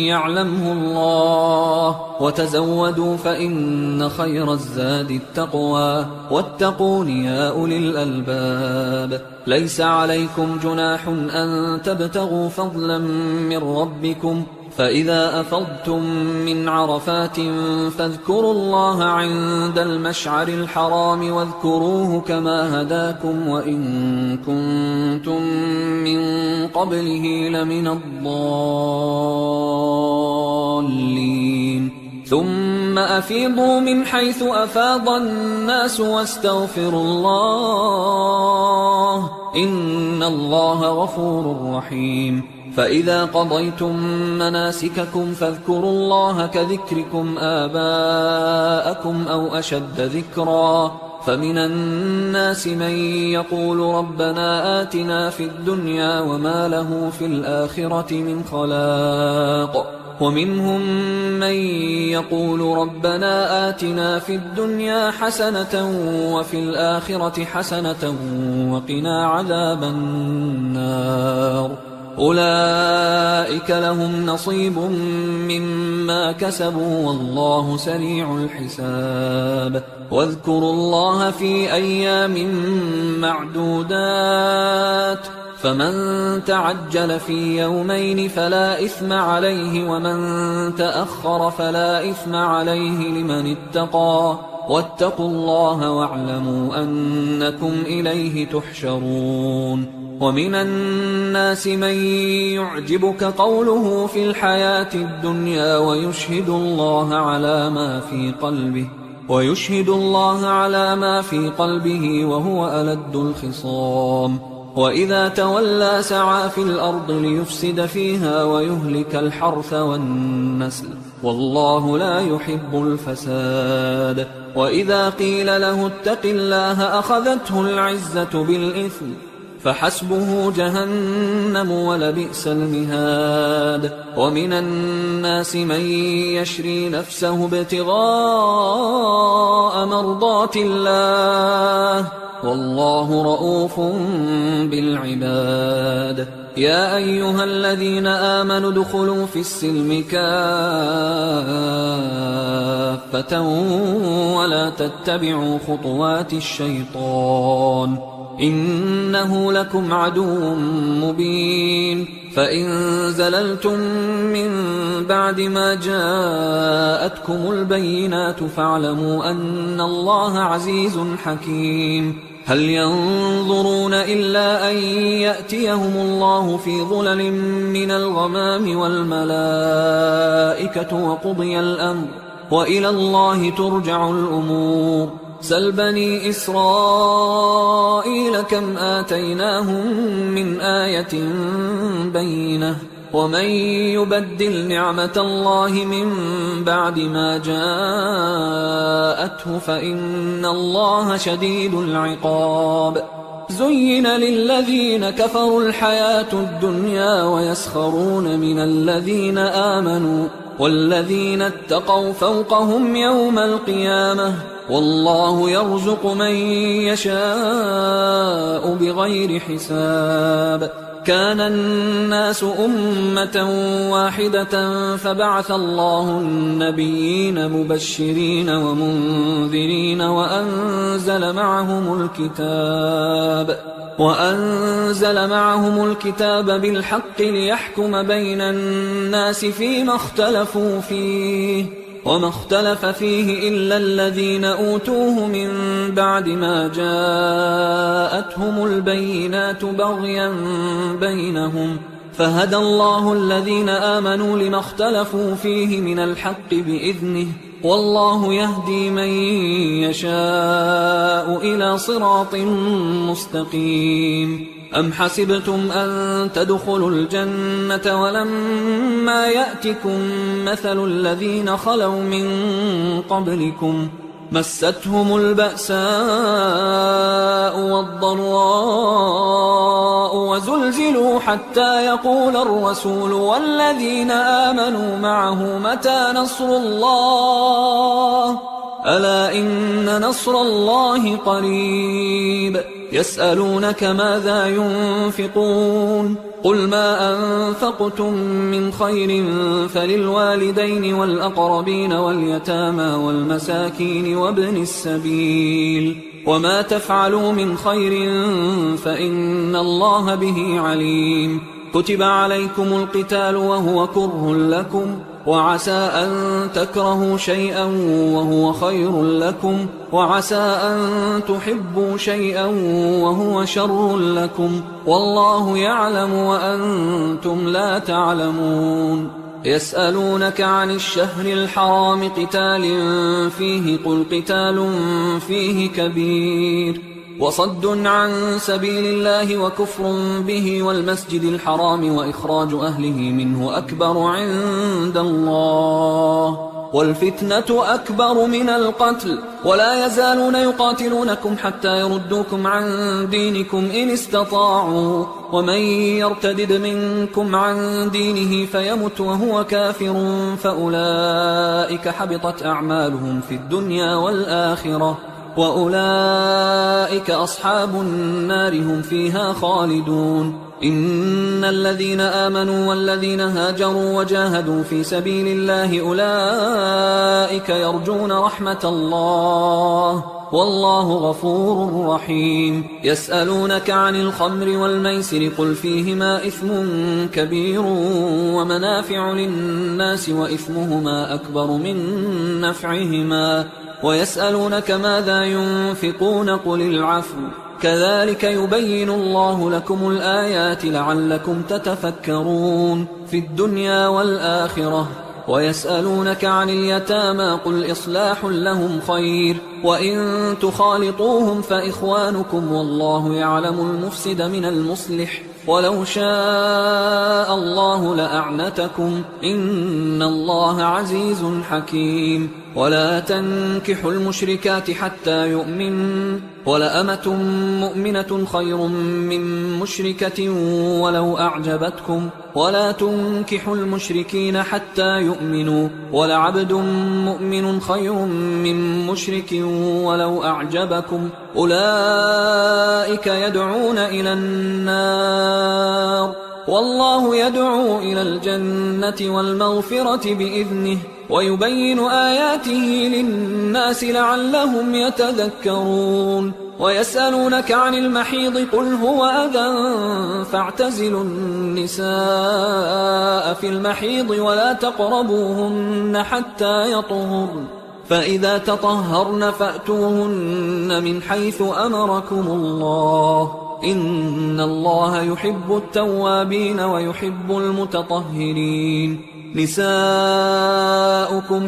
يعلمه الله وتزودوا فإن خير الزاد التقوى واتقون يا أولي الألباب ليس عليكم جناح أن تبتغوا فضلا من ربكم فإذا أفضتم من عرفات فاذكروا الله عند المشعر الحرام واذكروه كما هداكم وإن كنتم من قبله لمن الضالين ثم أفيضوا من حيث أفاض الناس واستغفروا الله إن الله غفور رحيم فإذا قضيتم مناسككم فاذكروا الله كذكركم آباءكم أو أشد ذكرا فمن الناس من يقول ربنا آتنا في الدنيا وما له في الآخرة من خلاق ومنهم من يقول ربنا آتنا في الدنيا حسنة وفي الآخرة حسنة وقنا عذاب النار أولئك لهم نصيب مما كسبوا والله سريع الحساب واذكروا الله في أيام معدودات فمن تعجل في يومين فلا إثم عليه ومن تأخر فلا إثم عليه لمن اتقى واتقوا الله واعلموا أنكم إليه تحشرون ومن الناس من يعجبك قوله في الحياة الدنيا ويشهد الله على ما في قلبه وهو ألد الخصام وإذا تولى سعى في الأرض ليفسد فيها ويهلك الحرث والنسل والله لا يحب الفساد وإذا قيل له اتق الله أخذته العزة بالإثم فحسبه جهنم ولبئس المهاد ومن الناس من يشري نفسه ابتغاء مرضات الله والله رؤوف بالعباد يا أيها الذين آمنوا ادخلوا في السلم كافة ولا تتبعوا خطوات الشيطان إنه لكم عدو مبين فإن زللتم من بعد ما جاءتكم البينات فاعلموا أن الله عزيز حكيم هل ينظرون إلا أن يأتيهم الله في ظلل من الغمام والملائكة وقضي الأمر وإلى الله ترجع الأمور سل بني إسرائيل كم آتيناهم من آية بينة ومن يبدل نعمة الله من بعد ما جاءته فإن الله شديد العقاب زين للذين كفروا الحياة الدنيا ويسخرون من الذين آمنوا والذين اتقوا فوقهم يوم القيامة والله يرزق من يشاء بغير حساب كان الناس أمة واحدة فبعث الله النبيين مبشرين ومنذرين وأنزل معهم الكتاب بالحق ليحكم بين الناس فيما اختلفوا فيه وما اختلف فيه إلا الذين أوتوه من بعد ما جاءتهم البينات بغيا بينهم فهدى الله الذين آمنوا لما اختلفوا فيه من الحق بإذنه والله يهدي من يشاء إلى صراط مستقيم أم حسبتم أن تدخلوا الجنة ولما يأتكم مثل الذين خلوا من قبلكم مستهم البأساء والضراء وزلزلوا حتى يقول الرسول والذين آمنوا معه متى نصر الله ألا إن نصر الله قريب يسألونك ماذا ينفقون قل ما أنفقتم من خير فللوالدين والأقربين واليتامى والمساكين وابن السبيل وما تفعلوا من خير فإن الله به عليم كتب عليكم القتال وهو كره لكم وعسى أن تكرهوا شيئا وهو خير لكم وعسى أن تحبوا شيئا وهو شر لكم والله يعلم وأنتم لا تعلمون يسألونك عن الشهر الحرام قتال فيه قل قتال فيه كبير وصد عن سبيل الله وكفر به والمسجد الحرام وإخراج أهله منه أكبر عند الله والفتنة أكبر من القتل ولا يزالون يقاتلونكم حتى يردوكم عن دينكم إن استطاعوا ومن يرتدد منكم عن دينه فيمت وهو كافر فأولئك حبطت أعمالهم في الدنيا والآخرة وأولئك أصحاب النار هم فيها خالدون إن الذين آمنوا والذين هاجروا وجاهدوا في سبيل الله أولئك يرجون رحمة الله والله غفور رحيم يسألونك عن الخمر والميسر قل فيهما إثم كبير ومنافع للناس وإثمهما أكبر من نفعهما ويسألونك ماذا ينفقون قل العفو كذلك يبين الله لكم الآيات لعلكم تتفكرون في الدنيا والآخرة ويسألونك عن اليتامى قل إصلاح لهم خير وإن تخالطوهم فإخوانكم والله يعلم المفسد من المصلح ولو شاء الله لأعنتكم إن الله عزيز حكيم ولا تنكحوا المشركات حتى يؤمن ولأمة مؤمنة خير من مشركة ولو أعجبتكم ولا تنكحوا المشركين حتى يؤمنوا ولعبد مؤمن خير من مشرك ولو أعجبكم أولئك يدعون إلى النار والله يدعو إلى الجنة والمغفرة بإذنه ويبين آياته للناس لعلهم يتذكرون ويسألونك عن المحيض قل هو أذى فاعتزلوا النساء في المحيض ولا تقربوهن حتى يطهرن فإذا تطهرن فأتوهن من حيث أمركم الله إن الله يحب التوابين ويحب المتطهرين نساؤكم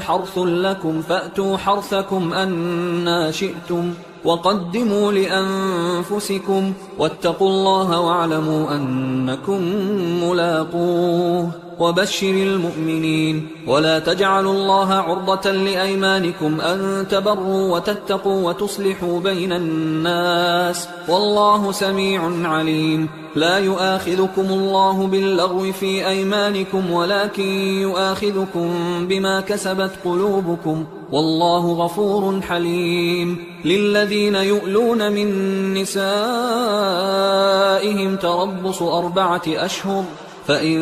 حرث لكم فأتوا حرثكم أنى شئتم وقدموا لأنفسكم واتقوا الله واعلموا أنكم ملاقوه وبشر المؤمنين ولا تجعلوا الله عرضة لأيمانكم أن تبروا وتتقوا وتصلحوا بين الناس والله سميع عليم لا يؤاخذكم الله باللغو في أيمانكم ولكن يؤاخذكم بما كسبت قلوبكم والله غفور حليم للذين يؤلون من نسائهم تربص 4 أشهر فإن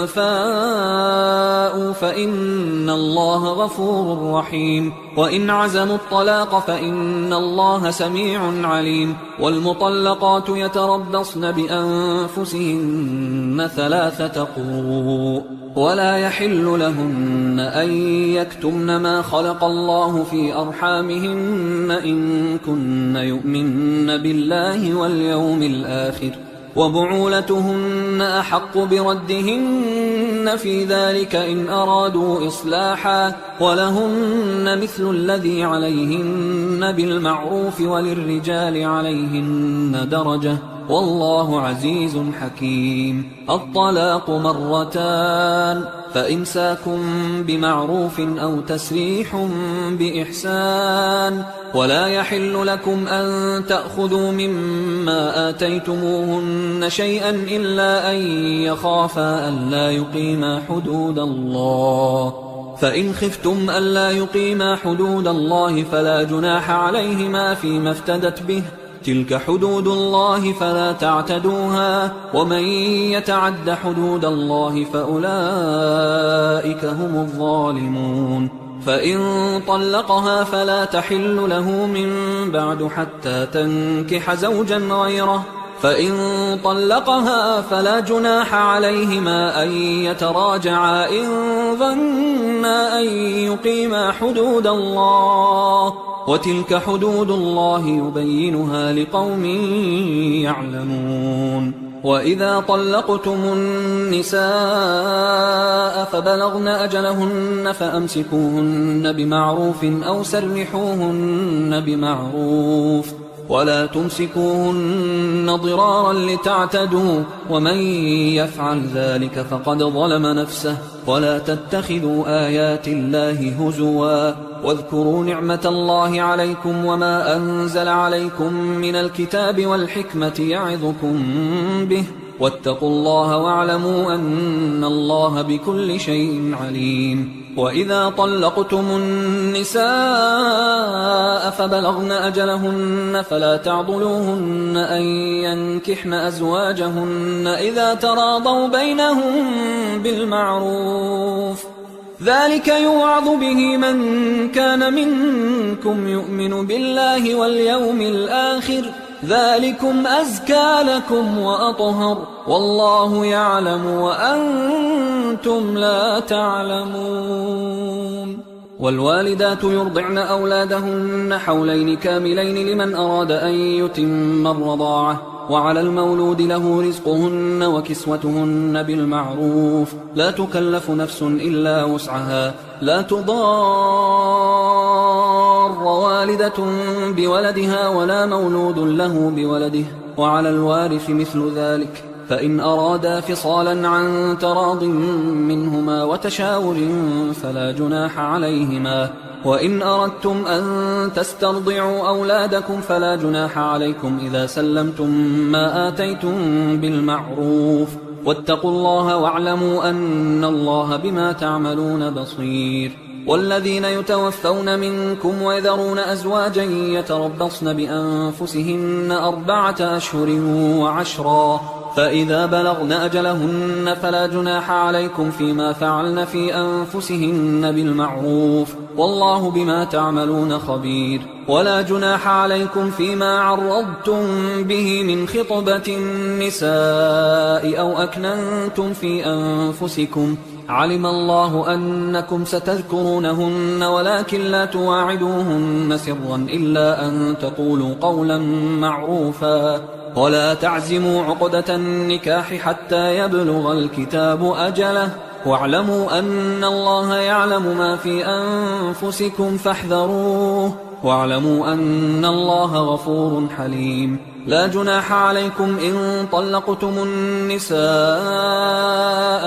فاءوا فإن الله غفور رحيم وإن عزموا الطلاق فإن الله سميع عليم والمطلقات يتربصن بأنفسهن 3 قروء ولا يحل لهن أن يكتمن ما خلق الله في أرحامهن إن كن يؤمن بالله واليوم الآخر وبعولتهن أحق بردهن في ذلك إن أرادوا إصلاحا ولهن مثل الذي عليهن بالمعروف وللرجال عليهن درجة والله عزيز حكيم الطلاق 2 فإمساك بمعروف أو تسريح بإحسان ولا يحل لكم أن تأخذوا مما آتيتموهن شيئا إلا أن يخافا ألا يقيما حدود الله فإن خفتم ألا يقيما حدود الله فلا جناح عليهما فيما افتدت به، تلك حدود الله فلا تعتدوها، ومن يتعد حدود الله فأولئك هم الظالمون. فإن طلقها فلا تحل له من بعد حتى تنكح زوجا غيره، فإن طلقها فلا جناح عليهما أن يتراجعا إن ظنا أن يقيما حدود الله، وتلك حدود الله يبينها لقوم يعلمون. وإذا طلقتم النساء فبلغن أجلهن فأمسكوهن بمعروف أو سرحوهن بمعروف، ولا تمسكوهن ضرارا لتعتدوا، ومن يفعل ذلك فقد ظلم نفسه. ولا تتخذوا آيات الله هزوا، واذكروا نعمة الله عليكم وما أنزل عليكم من الكتاب والحكمة يعظكم به، واتقوا الله واعلموا أن الله بكل شيء عليم. وإذا طلقتم النساء فبلغن أجلهن فلا تعضلوهن أن ينكحن أزواجهن إذا تراضوا بينهم بالمعروف، ذلك يوعظ به من كان منكم يؤمن بالله واليوم الآخر، ذلكم أزكى لكم وأطهر، والله يعلم وأنتم لا تعلمون. والوالدات يرضعن أولادهن حولين كاملين لمن أراد أن يتم الرضاعة، وعلى المولود له رزقهن وكسوتهن بالمعروف، لا تكلف نفس إلا وسعها، لا تضار والدة بولدها ولا مولود له بولده، وعلى الوارث مثل ذلك، فإن أرادا فصالا عن تراض منهما وتشاور فلا جناح عليهما. وإن أردتم أن تسترضعوا أولادكم فلا جناح عليكم إذا سلمتم ما آتيتم بالمعروف، واتقوا الله واعلموا أن الله بما تعملون بصير. والذين يتوفون منكم ويذرون أزواجا يتربصن بأنفسهن 4 أشهر و10، فإذا بلغن أجلهن فلا جناح عليكم فيما فعلن في أنفسهن بالمعروف، والله بما تعملون خبير. ولا جناح عليكم فيما عرضتم به من خطبة النساء أو أكننتم في أنفسكم، علم الله أنكم ستذكرونهن ولكن لا تواعدوهن سرا إلا أن تقولوا قولا معروفا، ولا تعزموا عقدة النكاح حتى يبلغ الكتاب أجله، واعلموا أن الله يعلم ما في أنفسكم فاحذروه، واعلموا أن الله غفور حليم. لا جناح عليكم إن طلقتم النساء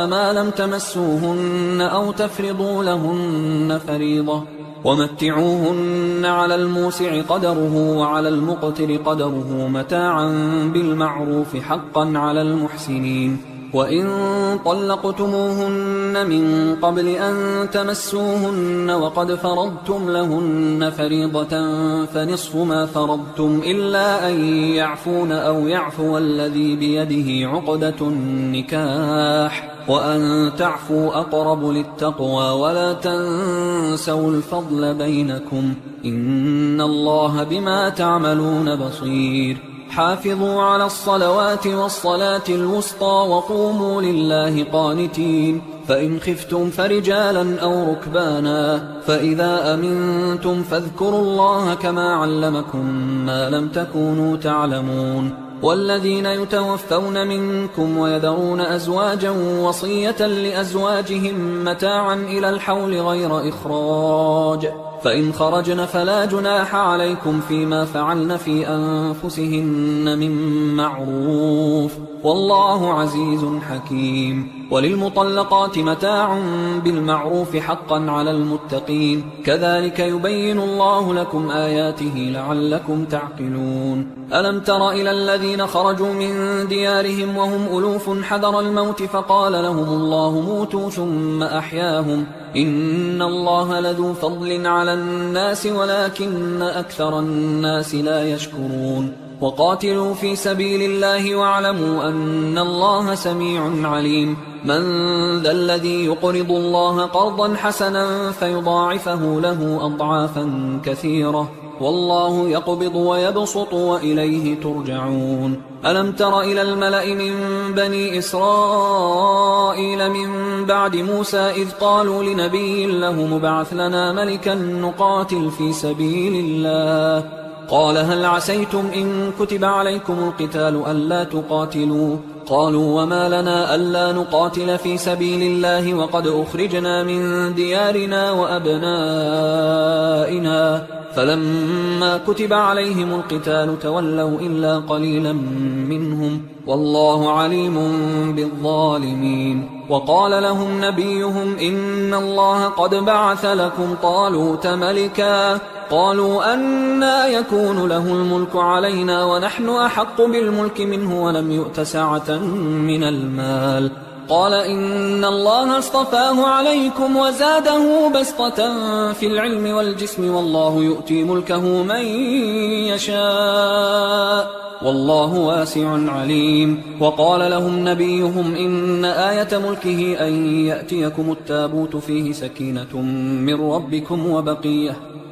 ما لم تمسوهن أو تفرضوا لهن فريضة، ومتعوهن على الموسع قدره وعلى المقتر قدره متاعا بالمعروف حقا على المحسنين. وإن طلقتموهن من قبل أن تمسوهن وقد فرضتم لهن فريضة فنصف ما فرضتم إلا أن يعفون أو يعفو الذي بيده عقدة النكاح، وأن تعفوا أقرب للتقوى، ولا تنسوا الفضل بينكم، إن الله بما تعملون بصير. حافظوا على الصلوات والصلاة الوسطى وقوموا لله قانتين، فإن خفتم فرجالا أو ركبانا، فإذا أمنتم فاذكروا الله كما علمكم ما لم تكونوا تعلمون. والذين يتوفون منكم ويذرون أزواجا وصية لأزواجهم متاعا إلى الحول غير إخراج، فإن خرجن فلا جناح عليكم فيما فعلن في أنفسهن من معروف، والله عزيز حكيم. وللمطلقات متاع بالمعروف حقا على المتقين، كذلك يبين الله لكم آياته لعلكم تعقلون. ألم تر إلى الذين خرجوا من ديارهم وهم ألوف حذر الموت فقال لهم الله موتوا ثم أحياهم إن الله لذو فضل على الناس ولكن أكثر الناس لا يشكرون وقاتلوا في سبيل الله واعلموا أن الله سميع عليم من ذا الذي يقرض الله قرضا حسنا فيضاعفه له أضعافا كثيرة والله يقبض ويبسط وإليه ترجعون ألم تر إلى الملأ من بني إسرائيل من بعد موسى إذ قالوا لنبي له مبعث لنا ملكا نقاتل في سبيل الله قال هل عسيتم إن كتب عليكم القتال ألا تقاتلوا قالوا وما لنا ألا نقاتل في سبيل الله وقد أخرجنا من ديارنا وأبنائنا فلما كتب عليهم القتال تولوا إلا قليلا منهم والله عليم بالظالمين وقال لهم نبيهم إن الله قد بعث لكم طالوت ملكا قالوا أنى يكون له الملك علينا ونحن أحق بالملك منه ولم يؤت سعة من المال قال إن الله اصطفاه عليكم وزاده بسطة في العلم والجسم والله يؤتي ملكه من يشاء والله واسع عليم وقال لهم نبيهم إن آية ملكه أن يأتيكم التابوت فيه سكينة من ربكم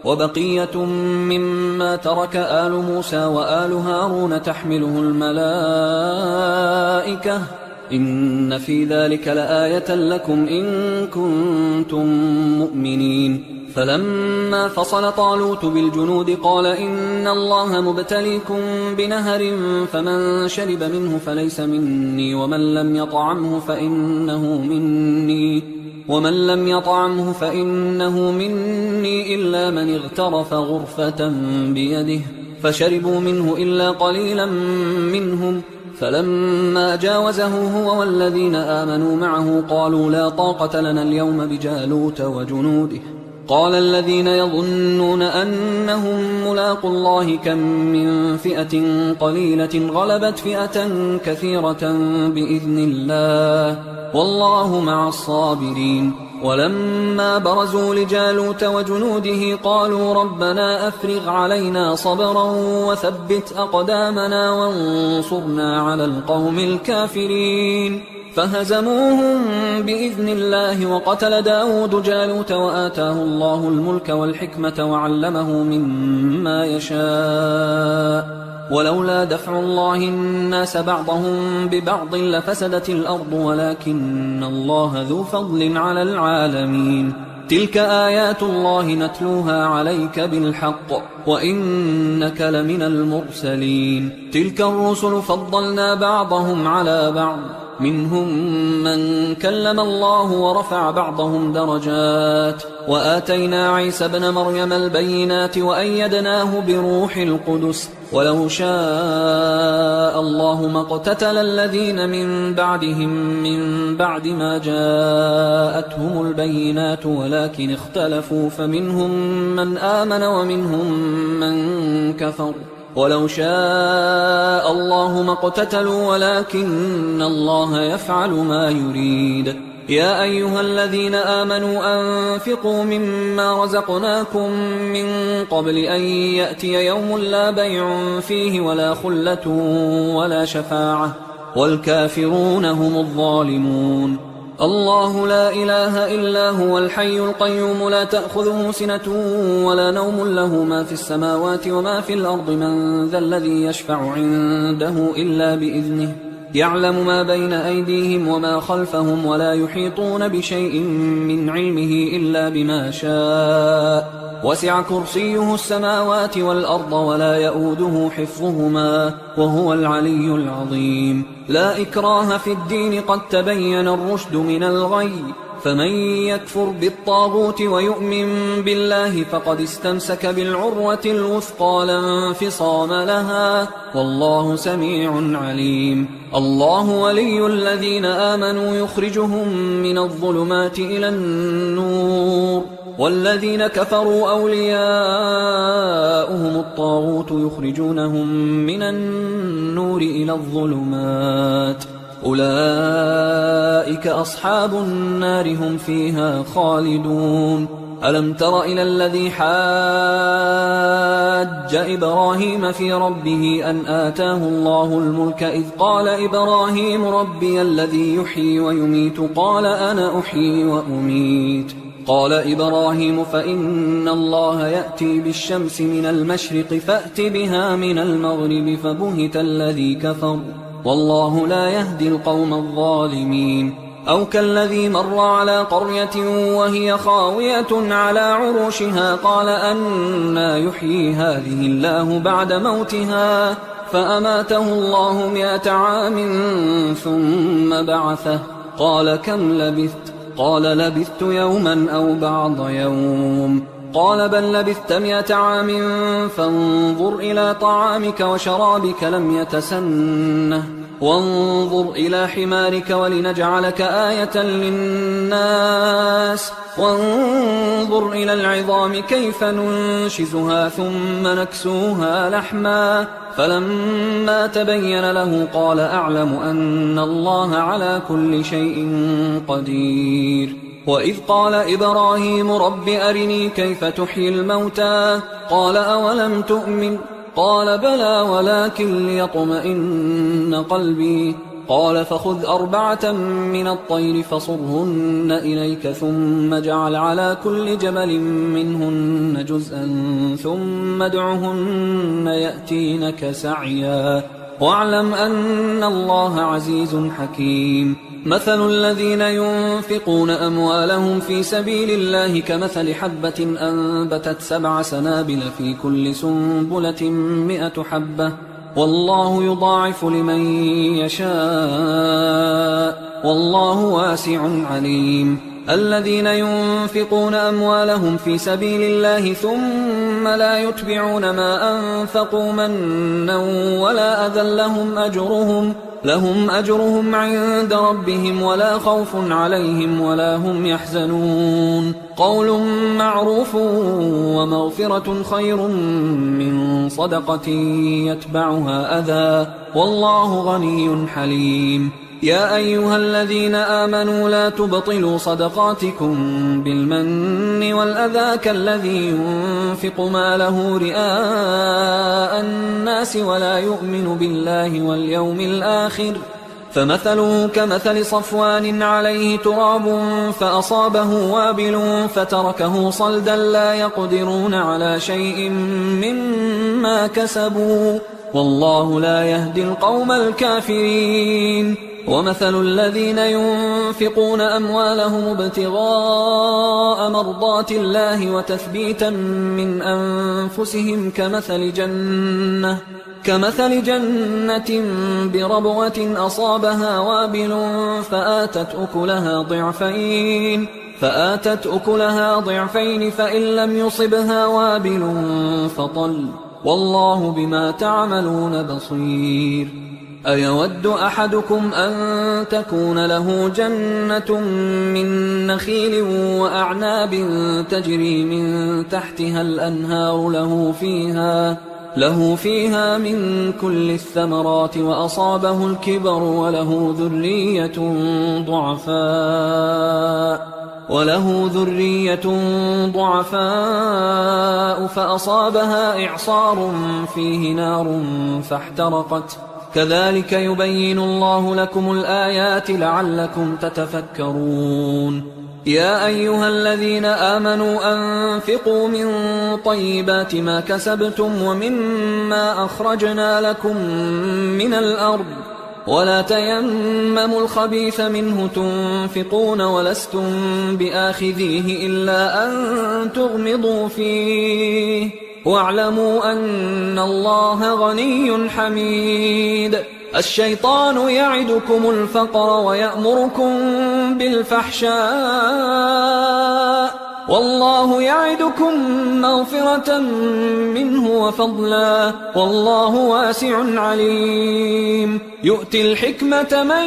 وبقية مما ترك آل موسى وآل هارون تحمله الملائكة إن في ذلك لآية لكم إن كنتم مؤمنين فلما فصل طالوت بالجنود قال إن الله مبتليكم بنهر فمن شرب منه فليس مني ومن لم يطعمه فإنه مني إلا من اغترف غرفة بيده فشربوا منه إلا قليلا منهم فلما جاوزه هو والذين آمنوا معه قالوا لا طاقة لنا اليوم بجالوت وجنوده قال الذين يظنون أنهم ملاقوا الله كم من فئة قليلة غلبت فئة كثيرة بإذن الله والله مع الصابرين ولما برزوا لجالوت وجنوده قالوا ربنا أفرغ علينا صبرا وثبت أقدامنا وانصرنا على القوم الكافرين فهزموهم بإذن الله وقتل داود جالوت وآتاه الله الملك والحكمة وعلمه مما يشاء ولولا دفع الله الناس بعضهم ببعض لفسدت الأرض ولكن الله ذو فضل على العالمين تلك آيات الله نتلوها عليك بالحق وإنك لمن المرسلين تلك الرسل فضلنا بعضهم على بعض منهم من كلم الله ورفع بعضهم درجات وآتينا عيسى ابن مريم البينات وأيدناه بروح القدس ولو شاء الله ما اقتتل الذين من بعدهم من بعد ما جاءتهم البينات ولكن اختلفوا فمنهم من آمن ومنهم من كفر ولو شاء الله ما اقتتلوا ولكن الله يفعل ما يريد يا أيها الذين آمنوا أنفقوا مما رزقناكم من قبل أن يأتي يوم لا بيع فيه ولا خلة ولا شفاعة والكافرون هم الظالمون الله لا إله إلا هو الحي القيوم لا تأخذه سنة ولا نوم له ما في السماوات وما في الأرض من ذا الذي يشفع عنده إلا بإذنه يعلم ما بين أيديهم وما خلفهم ولا يحيطون بشيء من علمه إلا بما شاء وسع كرسيه السماوات والأرض ولا يؤوده حفظهما وهو العلي العظيم لا إكراه في الدين قد تبين الرشد من الغي فمن يكفر بالطاغوت ويؤمن بالله فقد استمسك بالعروة الوثقى لا انفصام لها والله سميع عليم الله ولي الذين آمنوا يخرجهم من الظلمات إلى النور والذين كفروا أولياؤهم الطاغوت يخرجونهم من النور إلى الظلمات أولئك أصحاب النار هم فيها خالدون. ألم تر إلى الذي حاج إبراهيم في ربه أن آتاه الله الملك إذ قال إبراهيم ربي الذي يحيي ويميت قال أنا أحيي وأميت. قال إبراهيم فإن الله يأتي بالشمس من المشرق فأت بها من المغرب فبهت الذي كفر والله لا يهدي القوم الظالمين. أو كالذي مر على قرية وهي خاوية على عروشها قال أنى يحيي هذه الله بعد موتها فأماته الله 100 عام ثم بعثه قال كم لبثت؟ قال لبثت يوما أو بعض يوم. قال بل لبثت 100 عام فانظر إلى طعامك وشرابك لم يتسنه وانظر إلى حمارك ولنجعلك آية للناس وانظر إلى العظام كيف ننشزها ثم نكسوها لحما فلما تبين له قال أعلم أن الله على كل شيء قدير. وإذ قال إبراهيم رب أرني كيف تحيي الموتى قال أولم تؤمن قال بلى ولكن ليطمئن قلبي قال فخذ 4 من الطير فصرهن إليك ثم اجعل على كل جبل منهن جزءا ثم ادعهن يأتينك سعيا واعلم أن الله عزيز حكيم. مثل الذين ينفقون أموالهم في سبيل الله كمثل حبة أنبتت 7 سنابل في كل سنبلة 100 حبة والله يضاعف لمن يشاء والله واسع عليم. الذين ينفقون أموالهم في سبيل الله ثم لا يتبعون ما أنفقوا منا ولا أذى لهم أجرهم عند ربهم ولا خوف عليهم ولا هم يحزنون. قول معروف ومغفرة خير من صدقة يتبعها أذى والله غني حليم. يا أيها الذين آمنوا لا تبطلوا صدقاتكم بالمن والأذى كالذي ينفق ماله رئاء الناس ولا يؤمن بالله واليوم الآخر فمثله كمثل صفوان عليه تراب فأصابه وابل فتركه صلدا لا يقدرون على شيء مما كسبوا والله لا يهدي القوم الكافرين. ومثل الذين ينفقون أموالهم ابتغاء مرضات الله وتثبيتا من أنفسهم كمثل جنة بربوة أصابها وابل فآتت أكلها ضعفين فإن لم يصبها وابل فطل والله بما تعملون بصير. أيود أحدكم أن تكون له جنة من نخيل وأعناب تجري من تحتها الأنهار له فيها من كل الثمرات وأصابه الكبر وله ذرية ضعفاء فأصابها إعصار فيه نار فاحترقت كذلك يبين الله لكم الآيات لعلكم تتفكرون. يا أيها الذين آمنوا أنفقوا من طيبات ما كسبتم ومما أخرجنا لكم من الأرض ولا تيمموا الخبيث منه تنفقون ولستم بآخذيه إلا أن تغمضوا فيه واعلموا أن الله غني حميد. الشيطان يعدكم الفقر ويأمركم بالفحشاء والله يعدكم مغفرة منه وفضلا والله واسع عليم. يؤتي الحكمة من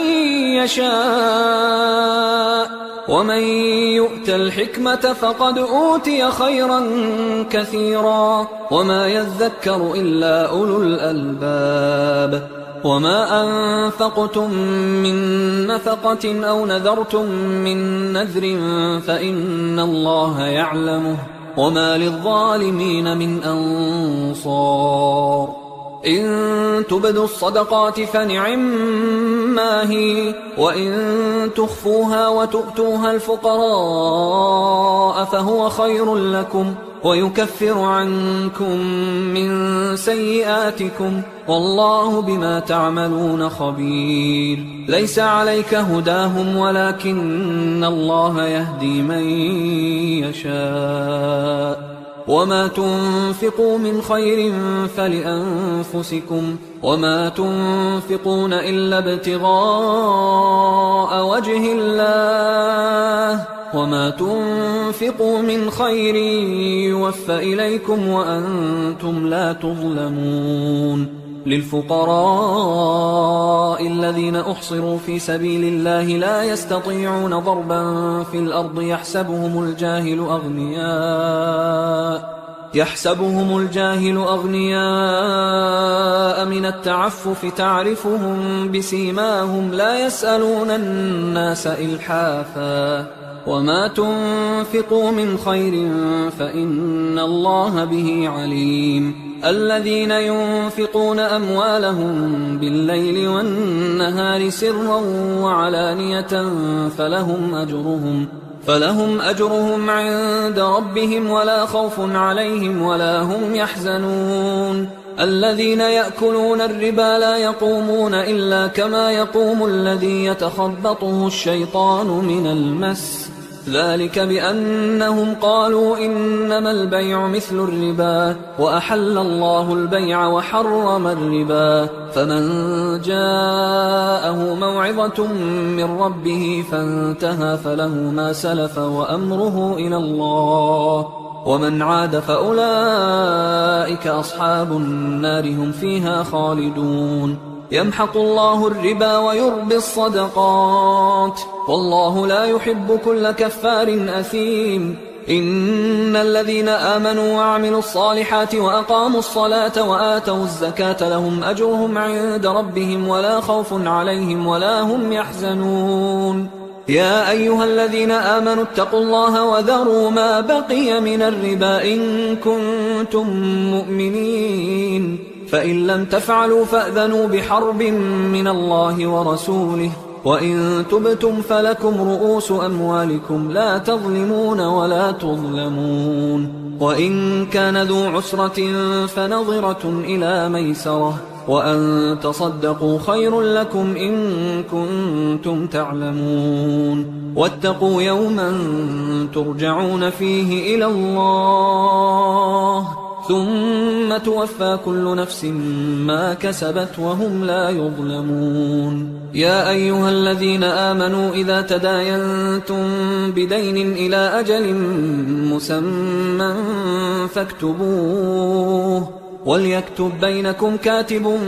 يشاء ومن يؤت الحكمة فقد أوتي خيرا كثيرا وما يذكر إلا أولو الألباب. وما أنفقتم من نفقة أو نذرتم من نذر فإن الله يعلمه وما للظالمين من أنصار إن تبدوا الصدقات فنعما هي وإن تخفوها وتؤتوها الفقراء فهو خير لكم ويكفر عنكم من سيئاتكم والله بما تعملون خبير ليس عليك هداهم ولكن الله يهدي من يشاء وما تنفقوا من خير فلأنفسكم وما تنفقون إلا ابتغاء وجه الله وما تنفقوا من خير يوفى إليكم وأنتم لا تظلمون للفقراء الذين أحصروا في سبيل الله لا يستطيعون ضربا في الأرض يحسبهم الجاهل أغنياء من التعفف تعرفهم بسيماهم لا يسألون الناس إلحافا وما تنفقوا من خير فإن الله به عليم الذين ينفقون أموالهم بالليل والنهار سرا وعلانية فلهم أجرهم عند ربهم ولا خوف عليهم ولا هم يحزنون الذين يأكلون الربا لا يقومون إلا كما يقوم الذي يتخبطه الشيطان من المس ذلك بأنهم قالوا إنما البيع مثل الربا وأحل الله البيع وحرم الربا فمن جاءه موعظة من ربه فانتهى فله ما سلف وأمره إلى الله ومن عاد فأولئك أصحاب النار هم فيها خالدون يمحق الله الربا ويربي الصدقات والله لا يحب كل كفار أثيم إن الذين آمنوا وعملوا الصالحات وأقاموا الصلاة وآتوا الزكاة لهم أجرهم عند ربهم ولا خوف عليهم ولا هم يحزنون يا أيها الذين آمنوا اتقوا الله وذروا ما بقي من الربا إن كنتم مؤمنين فإن لم تفعلوا فأذنوا بحرب من الله ورسوله وإن تبتم فلكم رؤوس أموالكم لا تظلمون ولا تظلمون وإن كان ذو عسرة فنظرة إلى ميسرة وأن تصدقوا خير لكم إن كنتم تعلمون واتقوا يوما ترجعون فيه إلى الله ثم توفى كل نفس ما كسبت وهم لا يظلمون يا أيها الذين آمنوا إذا تداينتم بدين إلى أجل مسمى فاكتبوه وليكتب بينكم كاتب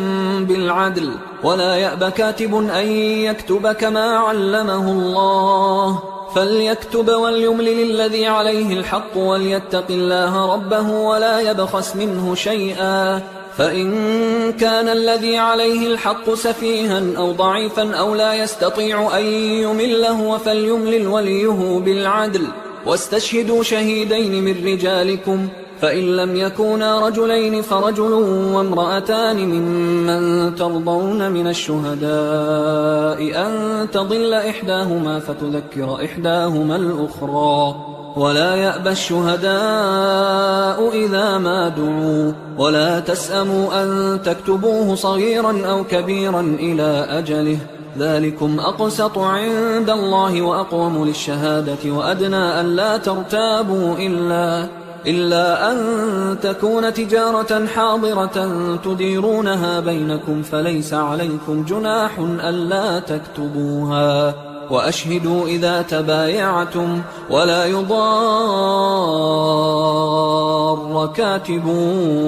بالعدل ولا يأب كاتب أن يكتب كما علمه الله فليكتب وليملل الذي عليه الحق وليتق الله ربه ولا يبخس منه شيئا فإن كان الذي عليه الحق سفيها أو ضعيفا أو لا يستطيع أن يمله فليملل وليه بالعدل واستشهدوا شهيدين من رجالكم فإن لم يكونا رجلين فرجل وامرأتان ممن ترضون من الشهداء أن تضل إحداهما فتذكر إحداهما الأخرى ولا يأبى الشهداء إذا ما دعوا ولا تسأموا أن تكتبوه صغيرا أو كبيرا إلى أجله ذلكم أقسط عند الله وأقوم للشهادة وأدنى أن لا ترتابوا إلا أن تكون تجارة حاضرة تديرونها بينكم فليس عليكم جناح ألا تكتبوها وأشهدوا إذا تبايعتم ولا يضار كاتب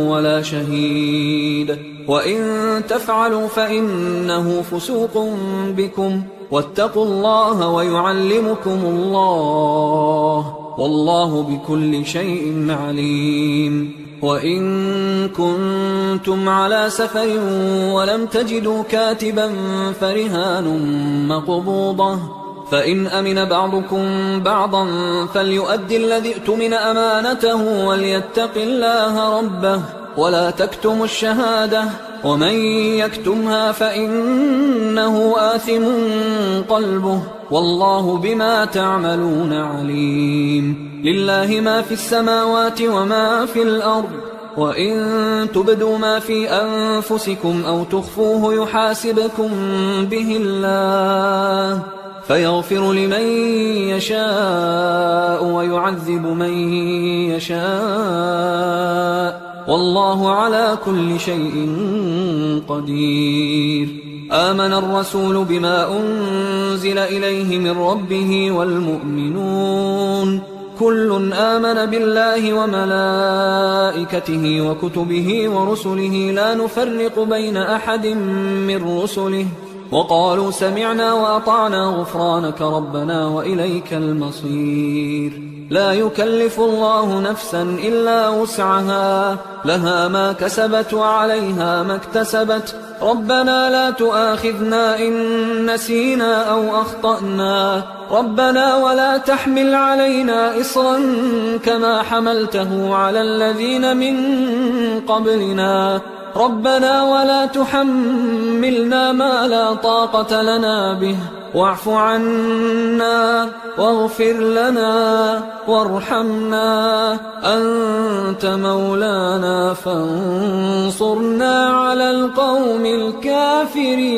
ولا شهيد وإن تفعلوا فإنه فسوق بكم واتقوا الله ويعلمكم الله والله بكل شيء عليم وإن كنتم على سفر ولم تجدوا كاتبا فرهان مقبوضة، فإن أمن بعضكم بعضا فليؤدي الذي اؤتمن أمانته وليتق الله ربه ولا تكتموا الشهادة، ومن يكتمها فإنه آثم قلبه والله بما تعملون عليم. لله ما في السماوات وما في الأرض، وإن تبدوا ما في أنفسكم أو تخفوه يحاسبكم به الله فيغفر لمن يشاء ويعذب من يشاء والله على كل شيء قدير. آمن الرسول بما أنزل إليه من ربه والمؤمنون كل آمن بالله وملائكته وكتبه ورسله لا نفرق بين أحد من رسله وقالوا سمعنا وأطعنا غفرانك ربنا وإليك المصير. لا يكلف الله نفسا إلا وسعها، لها ما كسبت وعليها ما اكتسبت. ربنا لا تؤاخذنا إن نسينا أو أخطأنا، ربنا ولا تحمل علينا إصرا كما حملته على الذين من قبلنا، ربنا ولا تحملنا ما لا طاقة لنا به، واعف عنا واغفر لنا وارحمنا، أنت مولانا فانصرنا على القوم الكافرين.